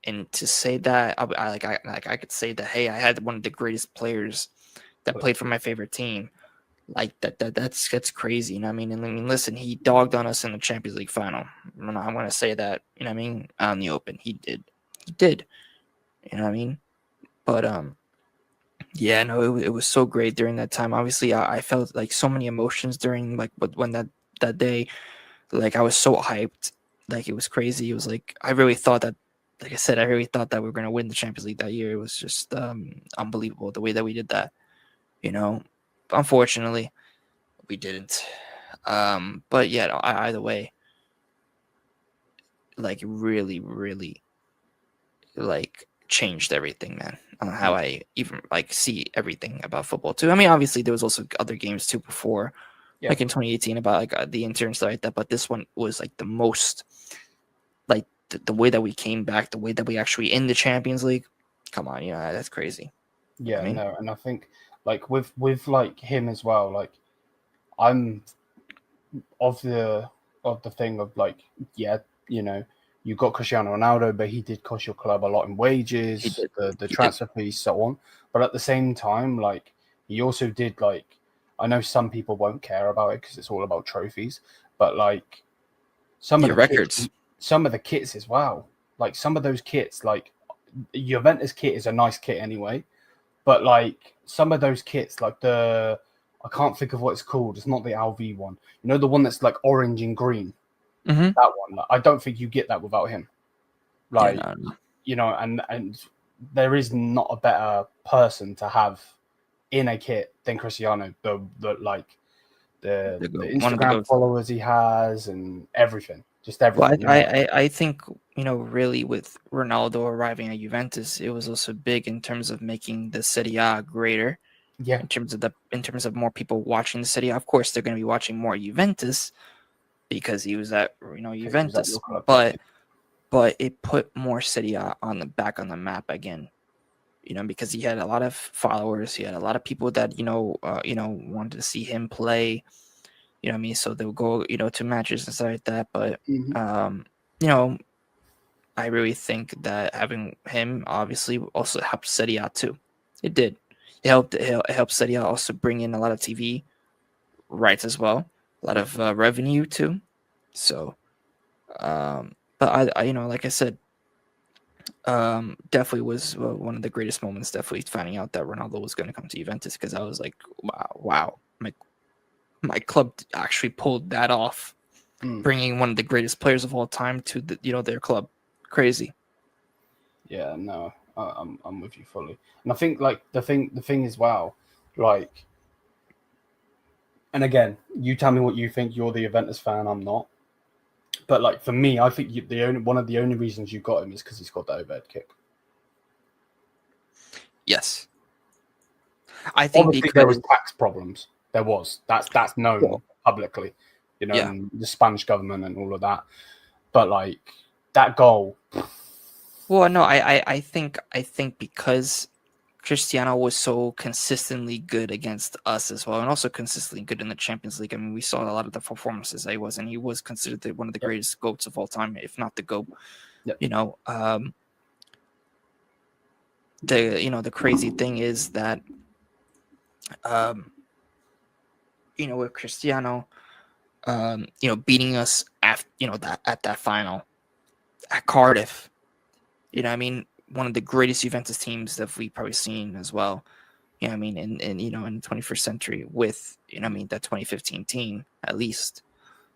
And to say that, I could say that, hey, I had one of the greatest players that played for my favorite team. Like that's crazy. You know what I mean? And I mean, listen, he dogged on us in the Champions League final. I want to say that, you know what I mean, on the open. He did. You know what I mean? But yeah, no, it was so great during that time. Obviously, I felt like so many emotions during when that day. Like, I was so hyped. Like, it was crazy. It was like I really thought that, like I said, I really thought that we were gonna win the Champions League that year. It was just unbelievable the way that we did that. Unfortunately, we didn't. But yeah, no, either way, like, really, really, like, changed everything, man, on how I even like see everything about football too. I mean, obviously there was also other games too before, like in 2018 about like the Inter and stuff like that. But this one was like the most, like the way that we came back, the way that we actually in the Champions League. Come on, that's crazy. Yeah, I mean? No, and I think like with like him as well, like I'm of the thing of like, you got Cristiano Ronaldo, but he did cost your club a lot in wages, the transfer fees, so on. But at the same time, like, he also did, like, I know some people won't care about it because it's all about trophies, but like some of the records, some of the kits as well. Like, some of those kits, like Juventus kit is a nice kit anyway, but like some of those kits, like I can't think of what it's called. It's not the LV one. The one that's like orange and green. Mm-hmm. That one. Like, I don't think you get that without him. Like, no. And there is not a better person to have in a kit than Cristiano. The Instagram followers he has and everything. Just everything. Well, I think, really with Ronaldo arriving at Juventus, it was also big in terms of making the Serie A greater. Yeah. In terms of more people watching the Serie A. Of course, they're going to be watching more Juventus because he was at Juventus, Your club, but it put more Serie A on the map again. Because he had a lot of followers, he had a lot of people that wanted to see him play. You know what I mean? So they would go to matches and stuff like that. But I really think that having him obviously also helped Serie A too. It did. It helped Serie A also bring in a lot of TV rights as well, a lot of revenue too. So, but I like I said, definitely was one of the greatest moments. Definitely finding out that Ronaldo was going to come to Juventus, because I was like, wow, my club actually pulled that off, bringing one of the greatest players of all time to their club. Crazy. Yeah, no, I'm with you fully, and I think like the thing is, wow, like, and again, you tell me what you think. You're the Juventus fan, I'm not, but like for me, I think one of the only reasons you got him is because he scored that overhead kick. Yes, I think obviously because there was tax problems. There was that's known publicly, yeah. the Spanish government and all of that. But like that goal. Well, no, I think because Cristiano was so consistently good against us as well, and also consistently good in the Champions League. I mean, we saw a lot of the performances that he was, and he was considered one of the greatest GOATs of all time, if not the GOAT. Yep. The crazy thing is that with Cristiano, beating us at that final at Cardiff. I mean, one of the greatest Juventus teams that we've probably seen as well. I mean, in the 21st century, with that 2015 team, at least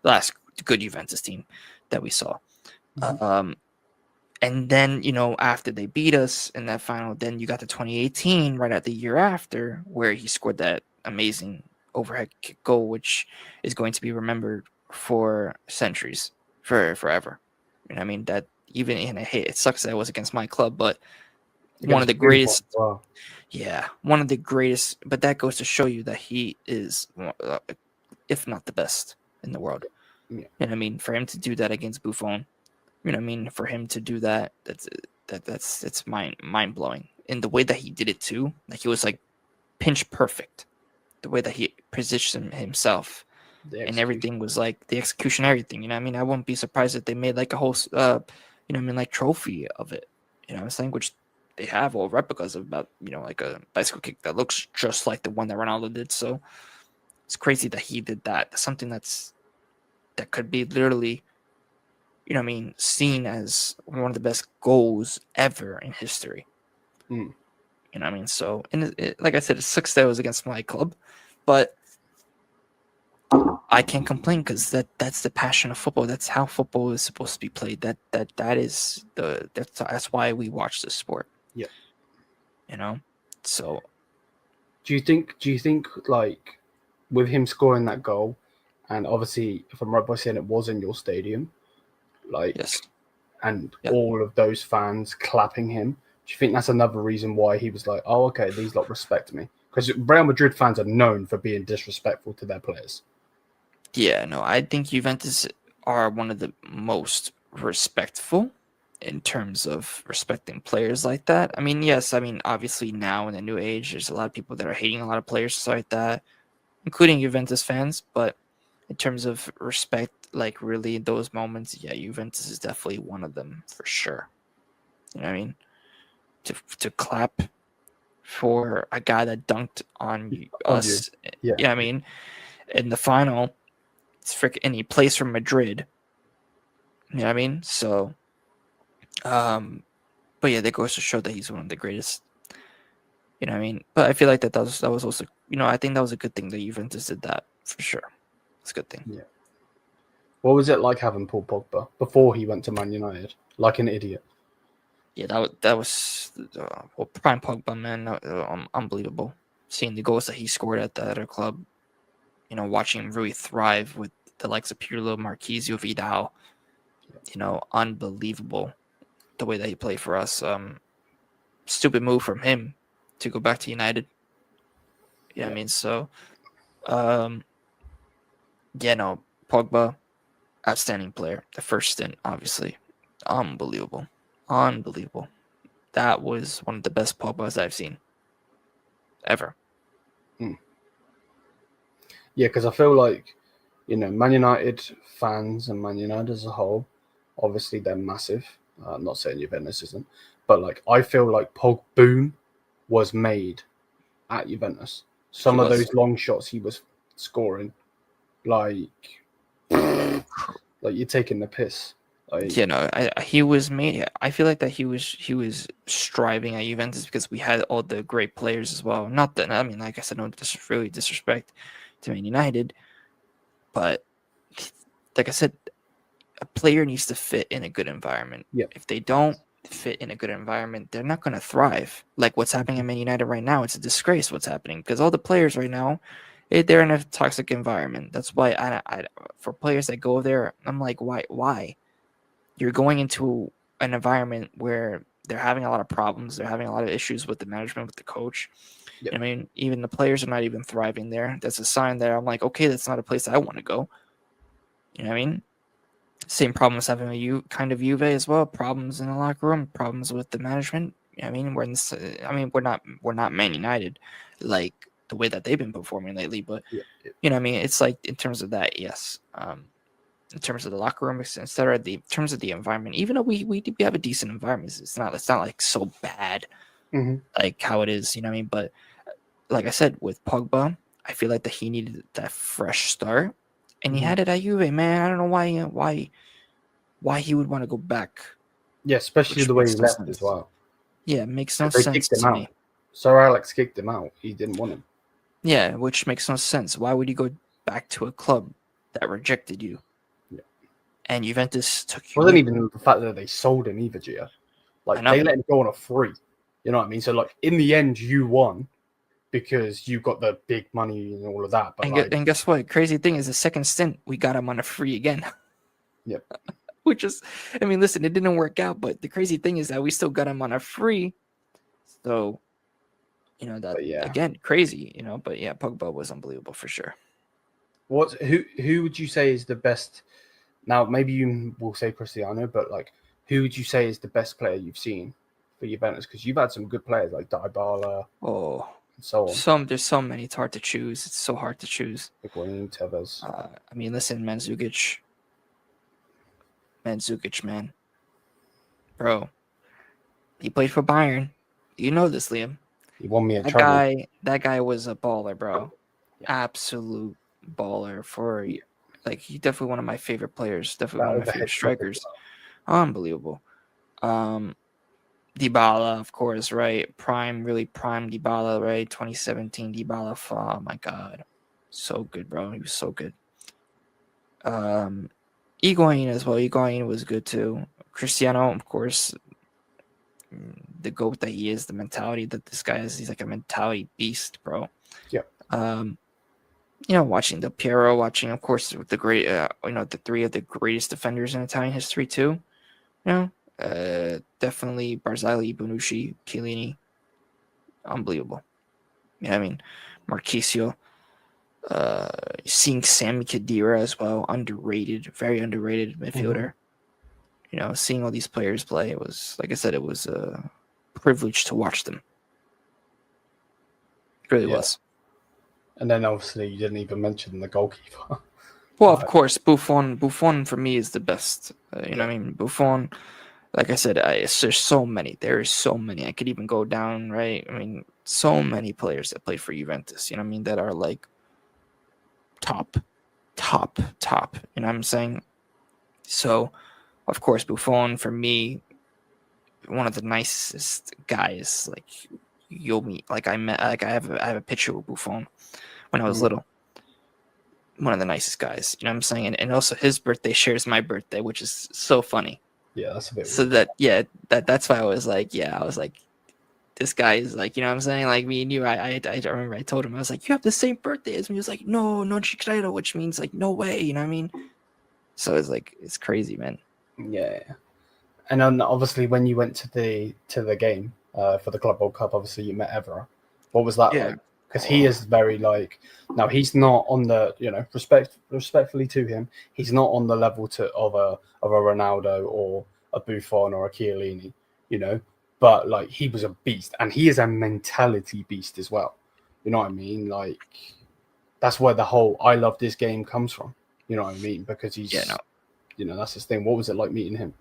the last good Juventus team that we saw. And then after they beat us in that final, then you got the 2018 right at the year after, where he scored that amazing overhead kick goal, which is going to be remembered for centuries, for forever. I mean, that even in a hit, it sucks that it was against my club, but one of the greatest. Wow. Yeah, one of the greatest. But that goes to show you that he is, if not the best in the world. Yeah. And I mean, for him to do that against Buffon, for him to do that, it's mind blowing. In the way that he did it too, like he was like pinch perfect. The way that he positioned himself, and everything was like the execution, everything. I mean, I wouldn't be surprised if they made like a whole, like trophy of it. I'm saying, which they have all replicas of, about like a bicycle kick that looks just like the one that Ronaldo did. So it's crazy that he did that. Something that could be literally, seen as one of the best goals ever in history. I mean? So, and like I said, it sucks that it was against my club, but I can't complain, because that's the passion of football. That's how football is supposed to be played. That's why we watch this sport. Yeah. So do you think like with him scoring that goal, and obviously if I'm right by saying it was in your stadium, like, yes, and all of those fans clapping him, do you think that's another reason why he was like, oh, okay, these lot respect me? Because Real Madrid fans are known for being disrespectful to their players. Yeah, no, I think Juventus are one of the most respectful in terms of respecting players like that. I mean, yes, obviously now in the new age, there's a lot of people that are hating a lot of players like that, including Juventus fans. But in terms of respect, like really in those moments, yeah, Juventus is definitely one of them for sure. You know what I mean? To clap for a guy that dunked on us. Yeah, I mean, in the final, it's freaking, and he plays for Madrid. You know what I mean? So, but yeah, that goes to show that he's one of the greatest. You know what I mean? But I feel like that was also, I think that was a good thing that Juventus did that for sure. It's a good thing. Yeah. What was it like having Paul Pogba before he went to Man United? Like an idiot. Yeah, that was prime Pogba, man, unbelievable. Seeing the goals that he scored at the other club, watching him really thrive with the likes of Pirlo, Marquisio, Vidal. Unbelievable the way that he played for us. Stupid move from him to go back to United. You know what I mean? So, yeah, no, Pogba, outstanding player. The first stint, obviously, unbelievable. That was one of the best Pogbas I've seen ever. Yeah, because I feel like, Man United fans and Man United as a whole, obviously they're massive. I'm not saying Juventus isn't, but like I feel like Pogba was made at Juventus. Some of those long shots he was scoring, like you're taking the piss. He was made. I feel like that he was striving at Juventus because we had all the great players as well. Not that I mean, like I said, no really disrespect to Man United, but like I said, a player needs to fit in a good environment. Yeah. If they don't fit in a good environment, they're not going to thrive. Like what's happening at Man United right now, it's a disgrace what's happening because all the players right now, they're in a toxic environment. That's why I for players that go there, I'm like, why? You're going into an environment where they're having a lot of problems. They're having a lot of issues with the management, with the coach. Yep. I mean, even the players are not even thriving there. That's a sign that I'm like, okay, that's not a place I want to go. You know what I mean? Same problems having a kind of Juve as well. Problems in the locker room. Problems with the management. You know what I mean, we're not Man United, like the way that they've been performing lately. But you know what I mean? It's like in terms of that, yes. In terms of the locker room, etc. In terms of the environment, even though we have a decent environment, it's not like so bad, like how it is. You know what I mean? But like I said, with Pogba, I feel like that he needed that fresh start, and he had it at Juve. Man, I don't know why he would want to go back. Yeah, especially the way he left as well. Yeah, it makes no sense to me. Sir Alex kicked him out. He didn't want him. Yeah, which makes no sense. Why would you go back to a club that rejected you? And Juventus took you. It wasn't even the fact that they sold him either, Gio. Like they let him go on a free. You know what I mean? So like in the end, you won because you got the big money and all of that. But and guess what? Crazy thing is, the second stint we got him on a free again. Yep. Which is, I mean, listen, it didn't work out, but the crazy thing is that we still got him on a free. So, again, crazy, But yeah, Pogba was unbelievable for sure. Who would you say is the best? Now, maybe you will say Cristiano, but like, who would you say is the best player you've seen for Juventus? Because you've had some good players like Dybala, and so on. There's so many. It's hard to choose. It's so hard to choose. Tevez. I mean, listen, Mandzukic, man, bro, he played for Bayern. You know this, Liam. He won me a That guy was a baller, bro. Yeah. Absolute baller for. Like, he's definitely one of my favorite players. Definitely one of my favorite strikers. Unbelievable. Dybala, of course, right? Really prime Dybala, right? 2017 Dybala. Oh, my God. So good, bro. He was so good. Higuain as well. Higuain was good, too. Cristiano, of course, the GOAT that he is, the mentality that this guy has. He's like a mentality beast, bro. Yeah. Watching Del Piero, watching, of course, the great, the three of the greatest defenders in Italian history too. Definitely Barzagli, Bonucci, Chiellini, unbelievable. Yeah, I mean, Marchisio. Seeing Sami Khedira as well, very underrated midfielder. Seeing all these players play, it was, like I said, it was a privilege to watch them. It really was. And then obviously you didn't even mention the goalkeeper. Well, of course, Buffon. Buffon for me is the best. You know what I mean? Buffon, like I said, there's so many. There is so many. I could even go down, right? I mean, so many players that play for Juventus, you know what I mean, that are like top. You know what I'm saying? So, of course, Buffon for me, one of the nicest guys. Like you'll meet. Like I have a picture with Buffon when I was little. One of the nicest guys, you know what I'm saying? And also his birthday shares my birthday, which is so funny. Yeah, that's a bit so weird. That's why I was like, this guy is like, you know what I'm saying? Like me and you, I remember I told him, I was like, you have the same birthday as me. He was like, no, non ci credo, which means like, no way, you know what I mean? So it's like, it's crazy, man. Yeah. And then obviously when you went to the game for the Club World Cup, obviously you met Evra. What was that like? because he is very like. Now he's not on the respectfully to him, he's not on the level of a Ronaldo or a Buffon or a Chiellini, but like he was a beast, and he is a mentality beast as well. You know what I mean? Like that's where the whole "I love this game" comes from. You know what I mean? Because he's that's his thing. What was it like meeting him?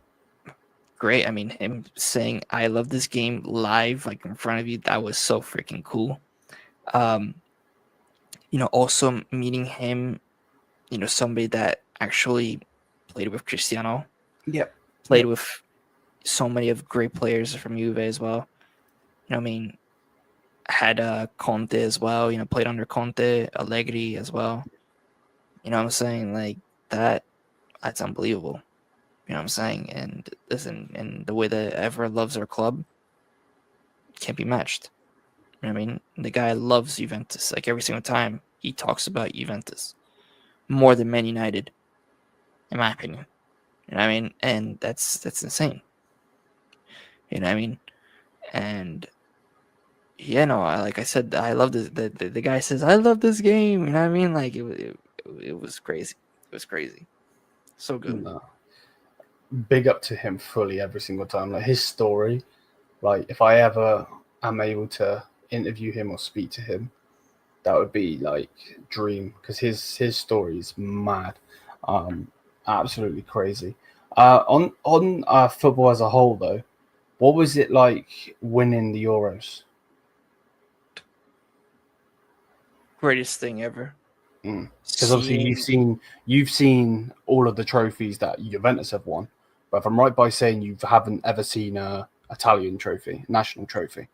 Great. I mean, him saying "I love this game" live, like in front of you, that was so freaking cool. Also meeting him, somebody that actually played with Cristiano. Yep. Played with so many of great players from Juve as well. I mean, had Conte as well, played under Conte, Allegri as well. You know what I'm saying? Like that's unbelievable. You know what I'm saying? And listen, and the way that Ever loves our club can't be matched. You know what I mean? The guy loves Juventus. Like every single time he talks about Juventus. More than Man United, in my opinion. You know what I mean? And that's insane. You know what I mean? And like I said, I love this. The guy says, "I love this game." You know what I mean? Like it was crazy. It was crazy. So good. No. Big up to him fully every single time. Like his story, like if I ever am able to interview him or speak to him, that would be like dream, because his story is mad, absolutely crazy. On football as a whole though, what was it like winning the Euros? Greatest thing ever. Because obviously you've seen all of the trophies that Juventus have won, but if I'm right by saying you haven't ever seen a Italian trophy, national trophy,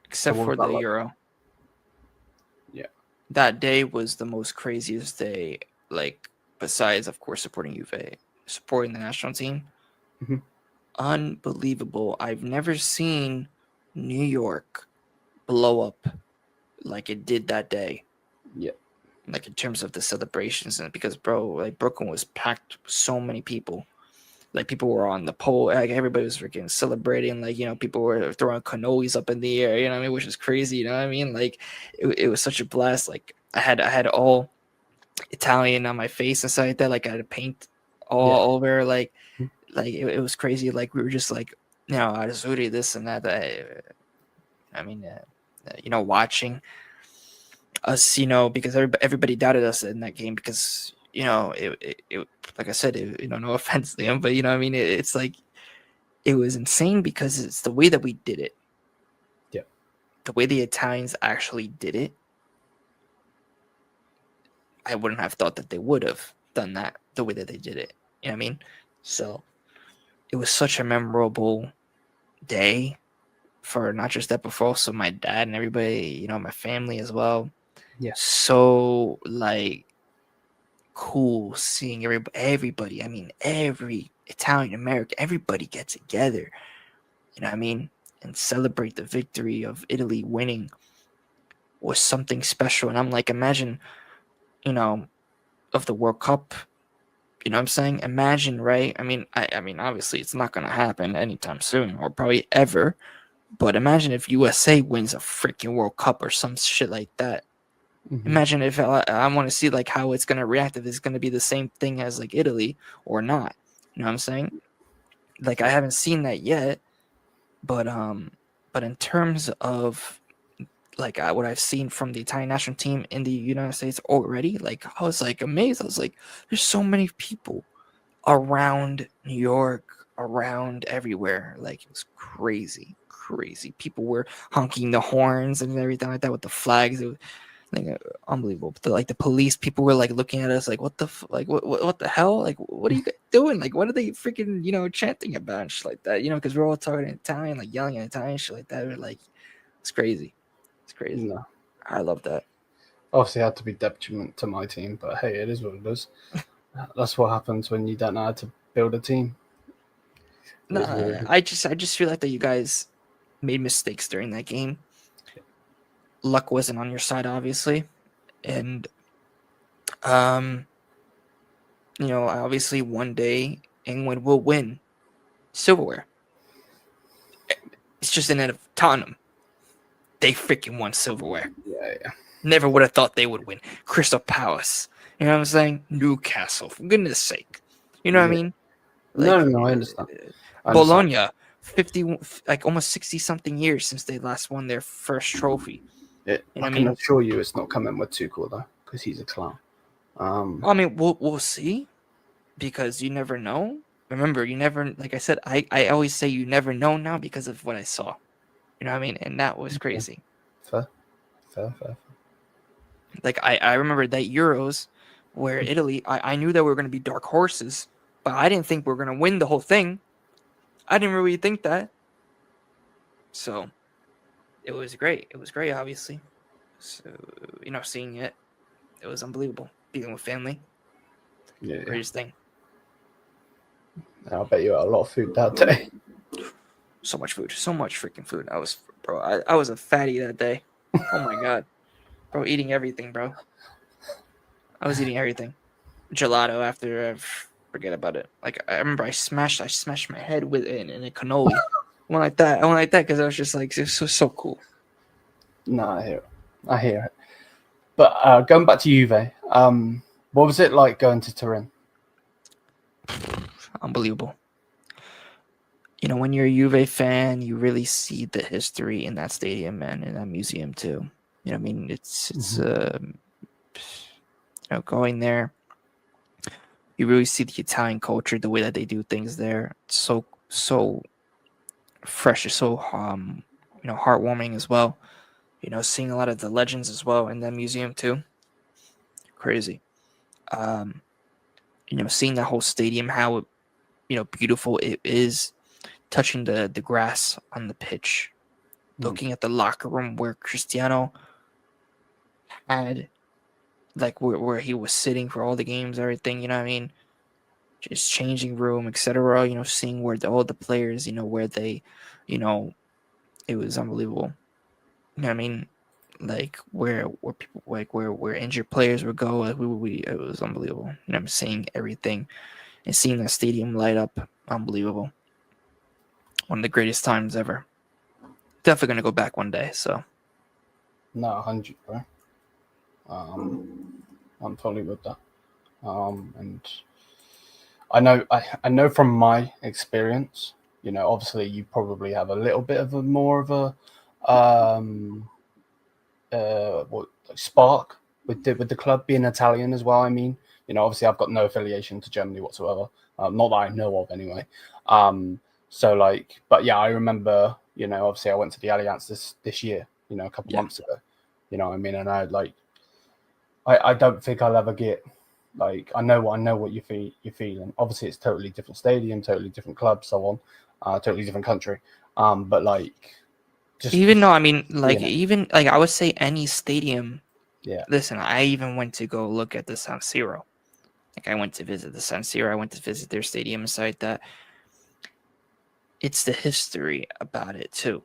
except for the Euro. Yeah, that day was the most craziest day. Like besides, of course, supporting Juve, supporting the national team. Mm-hmm. Unbelievable. I've never seen New York blow up like it did that day. Yeah. Like in terms of the celebrations, and because like Brooklyn was packed with so many people. Like people were on the pole, like everybody was freaking celebrating. Like people were throwing cannolis up in the air. You know what I mean? Which is crazy. You know what I mean? Like it was such a blast. Like I had all Italian on my face and stuff like that. Like I had paint all over. Like it was crazy. Like we were just like Azzurri, this and that. I mean, watching us, because everybody doubted us in that game because it like I said, no offense to him, but I mean, it's like it was insane because it's the way that we did it. Yeah, the way the Italians actually did it. I wouldn't have thought that they would have done that the way that they did it. You know what I mean? So it was such a memorable day for not just that, but for also my dad and everybody, my family as well. Yeah. So like cool seeing everybody. I mean, every Italian American, everybody get together. You know what I mean? And celebrate the victory of Italy winning was something special. And I'm like, imagine, of the World Cup. You know what I'm saying? Imagine, right? I mean, obviously it's not going to happen anytime soon or probably ever. But imagine if USA wins a freaking World Cup or some shit like that. Mm-hmm. Imagine if I want to see like how it's going to react, if it's going to be the same thing as like Italy or not. You know what I'm saying? Like I haven't seen that yet, but in terms of like what I've seen from the Italian national team in the United States already, like I was like amazed. I was like, there's so many people around New York, around everywhere. Like it was crazy. People were honking the horns and everything like that with the flags. It was like unbelievable. But the police, people were like looking at us like, what the hell? Like, what are you guys doing? Like, what are they freaking chanting about and shit like that? Because we're all talking in Italian, like yelling in Italian, shit like that. We're like, it's crazy. It's crazy. No. I love that. Obviously, it had to be detriment to my team, but hey, it is what it is. That's what happens when you don't know how to build a team. No, I just feel like that you guys made mistakes during that game. Luck wasn't on your side, obviously, and obviously one day England will win silverware. It's just in of Tottenham. they freaking won silverware. Yeah. Never would have thought they would win. Crystal Palace. You know what I'm saying? Newcastle. For goodness sake. You know what I mean? Like, No, I understand. Bologna, 50, like almost 60 something years since they last won their first trophy. I can assure you it's not coming with Tuchel though, because he's a clown. I mean, we'll see, because you never know. Remember, you never, like I said, I always say you never know now because of what I saw. You know what I mean? And that was crazy. Fair. Like, I remember that Euros where Italy, I knew that we were going to be dark horses, but I didn't think we were going to win the whole thing. I didn't really think that. So it was great. It was great, obviously. So, seeing it was unbelievable. Being with family. Yeah. Greatest thing. I bet you had a lot of food that day. So much food. So much freaking food. I was a fatty that day. Oh my God. Bro, eating everything, bro. I was eating everything. Gelato after, forget about it. Like, I remember I smashed my head with it in a cannoli. I went like that because I was just like, this was so cool. No, I hear it. But going back to Juve, what was it like going to Turin? Unbelievable. When you're a Juve fan, you really see the history in that stadium and in that museum too. You know what I mean? It's going there, you really see the Italian culture, the way that they do things there. It's so fresh, it's so heartwarming as well. Seeing a lot of the legends as well in that museum too. Crazy. Seeing that whole stadium, how beautiful it is, touching the grass on the pitch, looking at the locker room where Cristiano had, like, where he was sitting for all the games, everything, you know what I mean? Just changing room, etc. Seeing where all the players, where they, it was unbelievable. You know what I mean? Like where people, like where injured players would go, like it was unbelievable. I'm seeing everything and seeing that stadium light up, unbelievable. One of the greatest times ever. Definitely gonna go back one day. So. No, 100, bro. I'm totally with that. And I know from my experience, obviously you probably have a little bit of more of a spark with the club being Italian as well. I mean, obviously I've got no affiliation to Germany whatsoever, not that I know of anyway. So like, but yeah, I remember, obviously I went to the Allianz this year, a couple months ago. You know what I mean? And I don't think I'll ever get, like, I know what you're feeling. Obviously, it's totally different stadium, totally different club, so on, totally different country. But like, even though, I mean, like, even like I would say any stadium. Yeah. Listen, I even went to go look at the San Siro. Like, I went to visit the San Siro. I went to visit their stadium and stuff like that. It's the history about it too.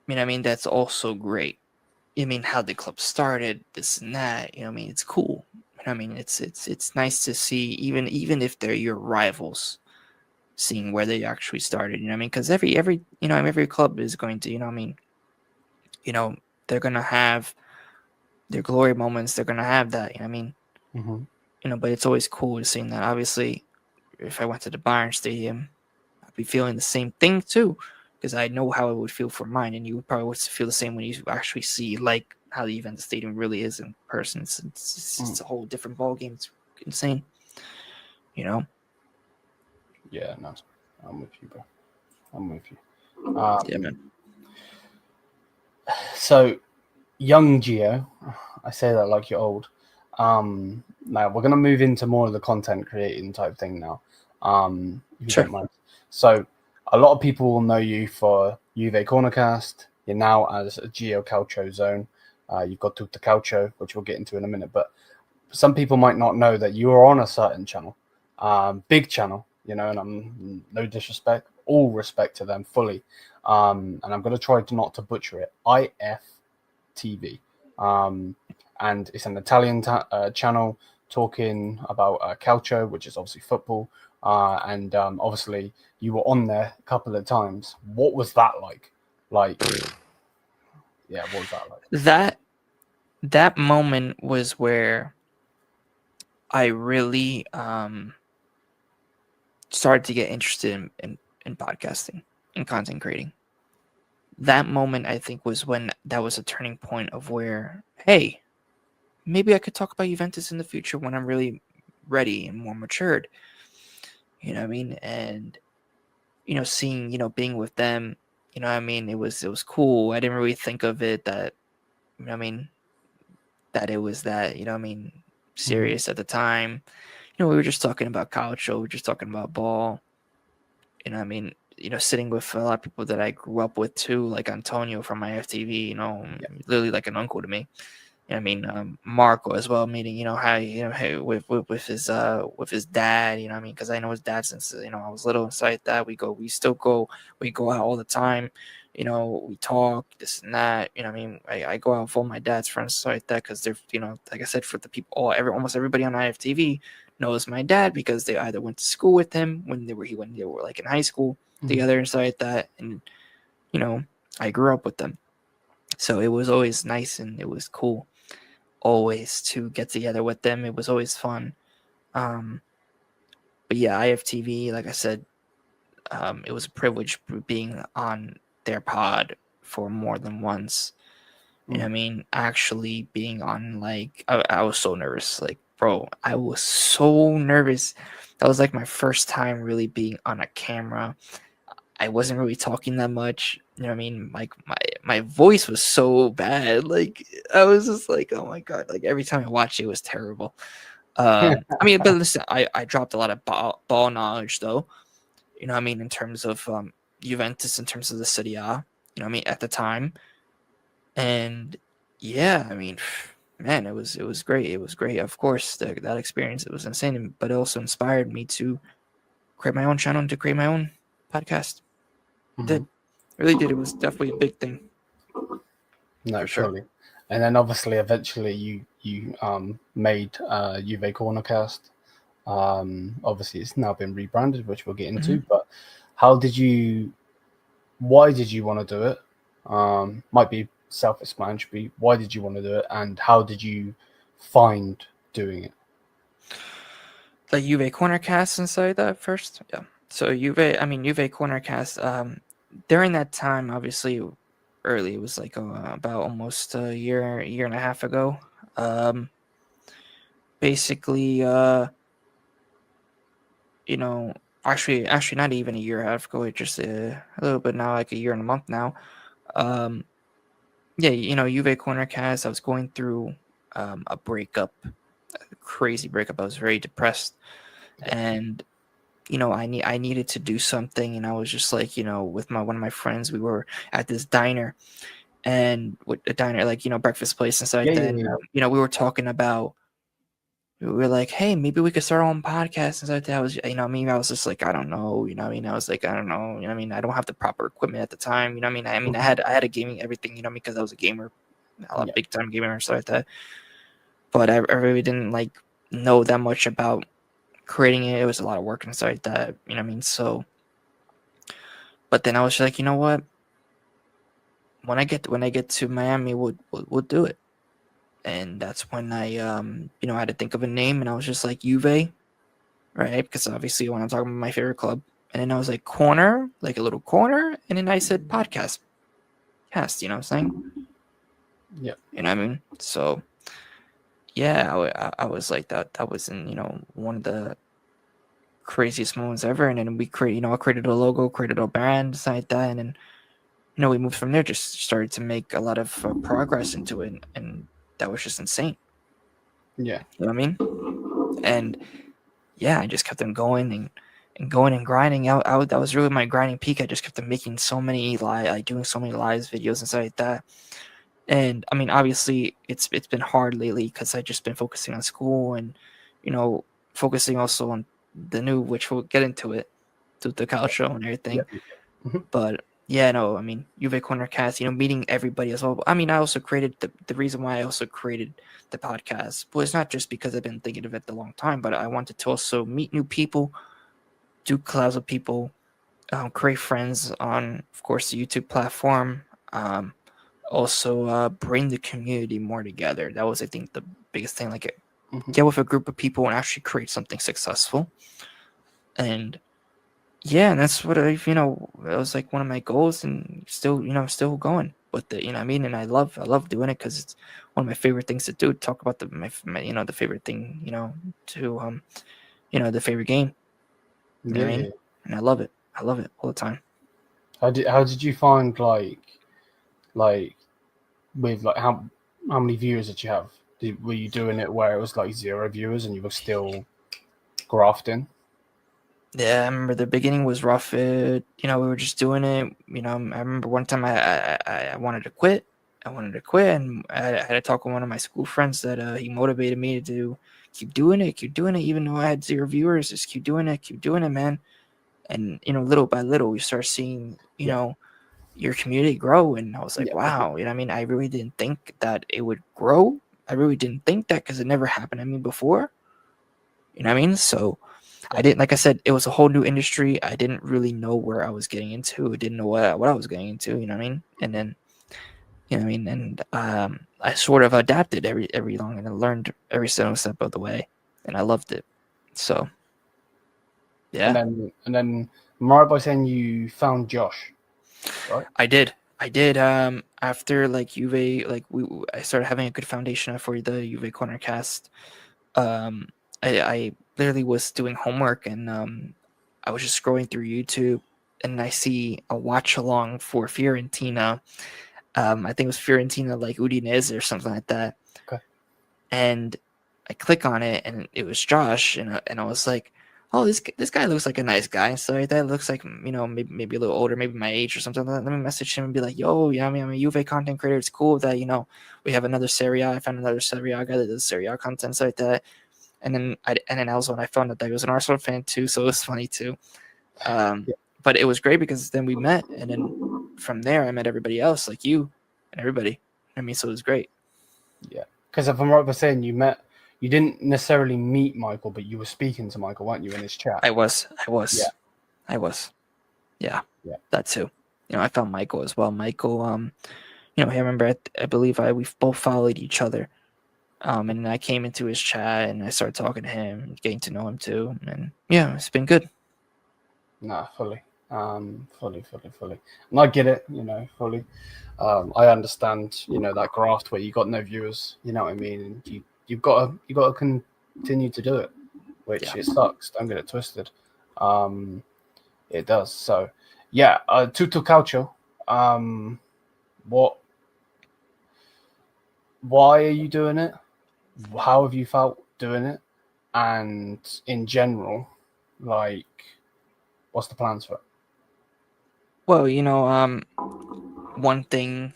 I mean, that's also great. I mean, how the club started, this and that. I mean, it's cool. I mean, it's nice to see, even if they're your rivals, seeing where they actually started. I mean, because every club is going to, they're gonna have their glory moments. They're gonna have that. I mean, but it's always cool seeing that. Obviously, if I went to the Bayern Stadium, I'd be feeling the same thing too, because I know how it would feel for mine, and you would probably feel the same when you actually see, like, how the Juventus Stadium really is in person. It's a whole different ball game. It's insane. Yeah, no, I'm with you, bro. I'm with you. Yeah, man. So, young Gio, I say that like you're old. Now we're gonna move into more of the content creating type thing now. If you don't mind. So, a lot of people will know you for Juve Cornercast. You're now as a Gio Calcio Zone. You've got Tutto Calcio, which we'll get into in a minute. But some people might not know that you are on a certain channel, big channel, and I'm no disrespect, all respect to them fully. And I'm going to try not to butcher it. IFTV. And it's an Italian channel talking about calcio, which is obviously football. And obviously you were on there a couple of times. What was that like? Like, Yeah, what was that like? That moment was where I really started to get interested in podcasting and content creating. That moment, I think, was when that was a turning point of where, hey, maybe I could talk about Juventus in the future when I'm really ready and more matured. You know what I mean? And seeing, being with them, you know what I mean, it was cool. I didn't really think of it that, you know what I mean, that it was that, you know what I mean, serious at the time. We were just talking about calcio, we were just talking about ball. You know what I mean? Sitting with a lot of people that I grew up with too, like Antonio from my FTV, literally like an uncle to me. I mean, Marco as well, meeting, how, hey, with his dad, I mean, because I know his dad since, I was little, inside like that. We go out all the time, we talk, this and that, I mean, I go out with all my dad's friends, so like that, because they're, like I said, for the people, almost everybody on IFTV knows my dad because they either went to school with him when they were like in high school together and stuff like that. And, I grew up with them. So it was always nice and it was cool always to get together with them. It was always fun. But yeah, IFTV, like I said, it was a privilege being on their pod for more than once. You know what I mean? Actually being on, like, I was so nervous. Like, bro, I was so nervous. That was like my first time really being on a camera. I wasn't really talking that much. You know what I mean? Like my voice was so bad. Like I was just like, oh my god. Like every time I watched it, it was terrible. I mean, but listen, I dropped a lot of ball knowledge though. You know what I mean? In terms of Juventus, in terms of the Serie A, you know what I mean, at the time. And yeah, I mean, man, it was great. It was great. Of course, that experience, it was insane, but it also inspired me to create my own channel and to create my own podcast. It did. It really did. It was definitely a big thing. No, for sure. surely. And then obviously, eventually, you made Juve Cornercast. Obviously, it's now been rebranded, which we'll get into. But why did you want to do it? Might be self-explanatory. Why did you want to do it, and how did you find doing it? The Juve Cornercast inside that first, yeah. So Juve Cornercast. During that time, obviously, early, it was like about almost a year and a half ago. Basically, actually not even a year and a half ago. It just a little bit now, like a year and a month now. Yeah, Juve Cornercast. I was going through a breakup, a crazy breakup. I was very depressed, and I needed to do something, and I was just like, with one of my friends, we were at this diner, and with a diner, like, breakfast place and stuff like that. And, we were talking about, we were like, hey, maybe we could start our own podcast and stuff like that. I was, I was just like, I don't know, I was like, I don't know, I don't have the proper equipment at the time, I had a gaming everything, because I was a gamer, a big time gamer and stuff like that. But I really didn't like know that much about creating it. It was a lot of work and stuff like that, so. But then I was like, you know what? When I get to Miami, we'll do it. And that's when I I had to think of a name, and I was just like Juve, right? Because obviously when I'm talking about my favorite club, and then I was like corner, like a little corner, and then I said podcast, cast. You know what I'm saying? Yeah. You know what I mean? So yeah, I was like that. That was in one of the craziest moments ever. And then we I created a logo, created a brand, something like that, and then we moved from there, just started to make a lot of progress into it. And that was just insane. Yeah. You know what I mean? And yeah, I just kept on going and going and grinding out. That was really my grinding peak. I just kept on making so many doing so many lives, videos, and stuff like that. And I mean, obviously, it's been hard lately because I just been focusing on school and, focusing also on the new, which we'll get into it, Tutto Calcio and everything. But yeah, no, I mean, Juve Cornercast, meeting everybody as well. I mean, I also created the reason why I also created the podcast was not just because I've been thinking of it a long time, but I wanted to also meet new people, do collabs with people, create friends on, of course, the YouTube platform. also bring the community more together. That was, I think, the biggest thing. Like, Mm-hmm. get with a group of people and actually create something successful. And yeah, and that's what that was like one of my goals, and still going with it. I mean, and I love doing it because it's one of my favorite things to do. Talk about my the favorite thing, to the favorite game. You know what I Yeah. mean? And I love it. I love it all the time. How did you find like with like how many viewers did you have? Were you doing it where it was like 0 viewers and you were still grafting? Yeah, I remember the beginning was rough. We were just doing it. I remember one time I wanted to quit. I wanted to quit, and I had to talk with one of my school friends that he motivated me to keep doing it, even though I had 0 viewers. Just keep doing it, man. And little by little, we start seeing Yeah. your community grow, and I was like, Yeah. wow. I mean, I really didn't think that it would grow. I really didn't think that because it never happened to me before. You know what I mean? So I didn't, like I said, it was a whole new industry. I didn't really know where I was getting into. I didn't know what I was getting into. You know what I mean? And then, and I sort of adapted every long, and I learned every single step of the way, and I loved it. So And yeah, then am I right by saying you found Josh, right? I did. I did. After like Juve, like I started having a good foundation for the Juve corner cast. Um, I literally was doing homework, and I was just scrolling through YouTube, and I see a watch along for Fiorentina. I think it was Fiorentina like Udinese or something like that. Okay. And I click on it, and it was Josh, and I was like, oh, this guy looks like a nice guy. So that looks like maybe a little older, maybe my age or something. Let me message him and be like, yo, yeah, I mean, I'm a Juve content creator. It's cool that we have another Serie A. I found another Serie A guy that does Serie A content, so like that. And then that was when I found out that he was an Arsenal fan too, so it was funny too. Yeah. But it was great because then we met, and then from there I met everybody else, like you and everybody. I mean, so it was great. Yeah. Because if I'm right by saying you didn't necessarily meet Michael, but you were speaking to Michael, weren't you, in his chat? I was. Yeah. Yeah, Yeah. that too. I found Michael as well. Michael, I remember I believe we both followed each other. And then I came into his chat and I started talking to him, getting to know him too. And yeah, it's been good. Nah, fully. Fully. And I get it, fully. I understand, that graft where you got no viewers, you know what I mean? And you got to continue to do it, which Yeah. it sucks. Don't get it twisted. It does. So, yeah, Tutto Calcio. What? Why are you doing it? How have you felt doing it? And in general, like, what's the plans for it? Well, one thing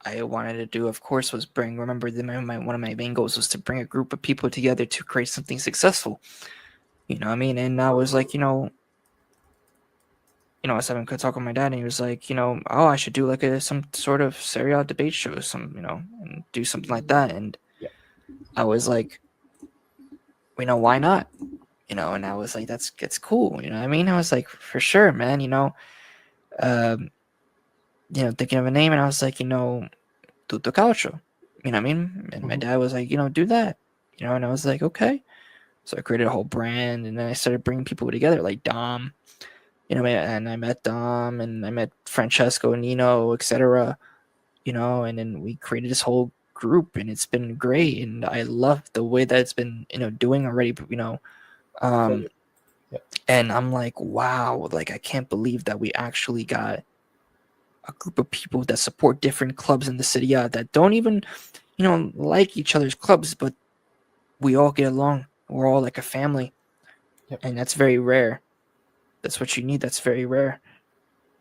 I wanted to do, of course, was remember, one of my main goals was to bring a group of people together to create something successful. You know what I mean? And I was like, I was having a talk with my dad, and he was like, oh, I should do like some sort of Serie A debate show, and do something like that. And Yeah. I was like, why not? And I was like, that's cool. You know what I mean? I was like, for sure, man. Um, thinking of a name, and I was like, Tutto Calcio. You know what I mean? And my dad was like, do that. And I was like, okay. So I created a whole brand, and then I started bringing people together, like Dom. And I met Dom, and I met Francesco, Nino, etc. And then we created this whole group, and it's been great, and I love the way that it's been, doing already. Um, Yeah. and I'm like, wow, like I can't believe that we actually got a group of people that support different clubs in the city that don't even, like each other's clubs, but we all get along. We're all like a family, Yep. and that's very rare. That's what you need. That's very rare.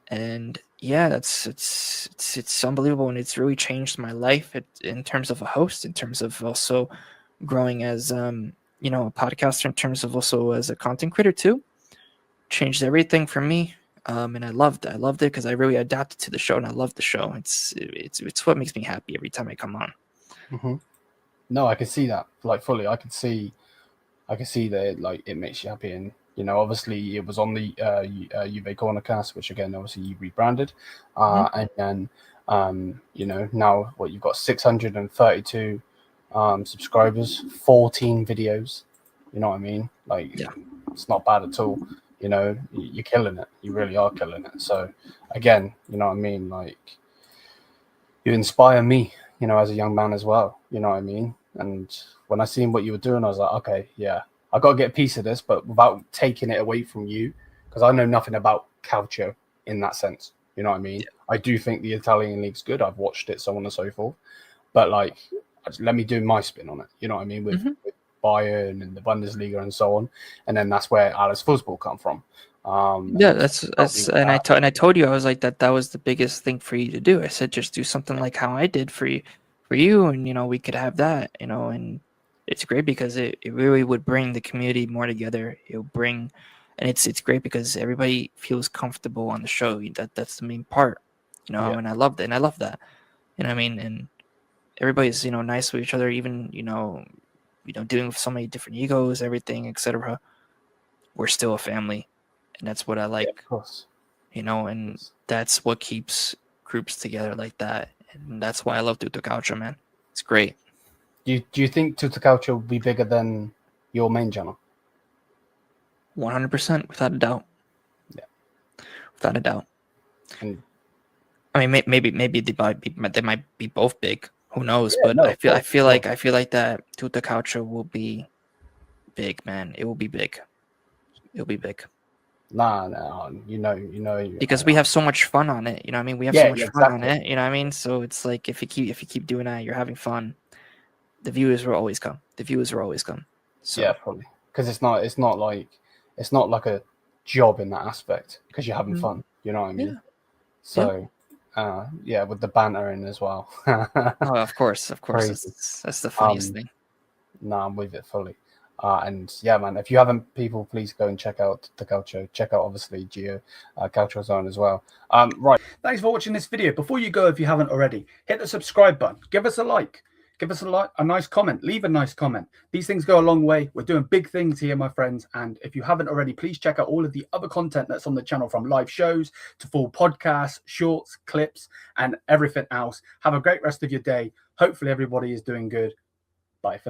And yeah, it's unbelievable, and it's really changed my life in terms of a host, in terms of also growing as a podcaster, in terms of also as a content creator too. Changed everything for me. And I loved it because I really adapted to the show, and I love the show. It's what makes me happy every time I come on. Mm-hmm. No, I can see that, like, fully. I can see that, like, it makes you happy. And obviously it was on the Juve Corner cast, which again, obviously, you rebranded, and then You know, now what you've got 632 subscribers, 14 videos. You know what I mean? Like, Yeah. it's not bad at all. You know, you're killing it. You really are killing it. So again, you know what I mean? Like, you inspire me, you know, as a young man as well. You know what I mean? And when I seen what you were doing, I was like, okay, yeah, I got to get a piece of this, but without taking it away from you, because I know nothing about calcio in that sense. You know what I mean? Yeah. I do think the Italian league's good. I've watched it, so on and so forth. But like, let me do my spin on it. You know what I mean? With Bayern and the Bundesliga and so on. And then that's where Alice football come from. Yeah, that's and I told you, I was like, that was the biggest thing for you to do. I said, just do something like how I did for you, and you know, we could have that, you know. And it's great because it really would bring the community more together. It'll bring, and it's great because everybody feels comfortable on the show. That's the main part, you know. Yeah. And I love that, you know what I mean. And everybody's, you know, nice with each other, even, you know, dealing with so many different egos, everything, etc. We're still a family, and that's what I like. Yeah, of course. You know, and that's what keeps groups together like that. And that's why I love Tutto Calcio, man. It's great. Do you think Tutto Calcio will be bigger than your main channel? 100%, without a doubt. Yeah. Without a doubt. And I mean, maybe they might be both big. Who knows? Yeah, but no, I feel course. I feel like that Tutto Calcio will be big, man. It will be big. It'll be big. Nah, you know. Because we have so much fun on it. You know what I mean? We have Yeah, so much fun on exactly. it. You know what I mean? So it's like, if you keep doing that, you're having fun. The viewers will always come. So Yeah, probably. Because it's not like a job in that aspect, because you're having fun. You know what I mean? yeah. So yeah, with the banter in as well. Oh, of course. Crazy. That's the funniest thing. No, I'm with it fully. And yeah, man, if you haven't, people, please go and check out the Calcio. Check out, obviously, Gio Calcio Zone as well. Right. Thanks for watching this video. Before you go, if you haven't already, hit the subscribe button. Give us a like. Give us a nice comment. Leave a nice comment. These things go a long way. We're doing big things here, my friends. And if you haven't already, please check out all of the other content that's on the channel, from live shows to full podcasts, shorts, clips, and everything else. Have a great rest of your day. Hopefully everybody is doing good. Bye for now.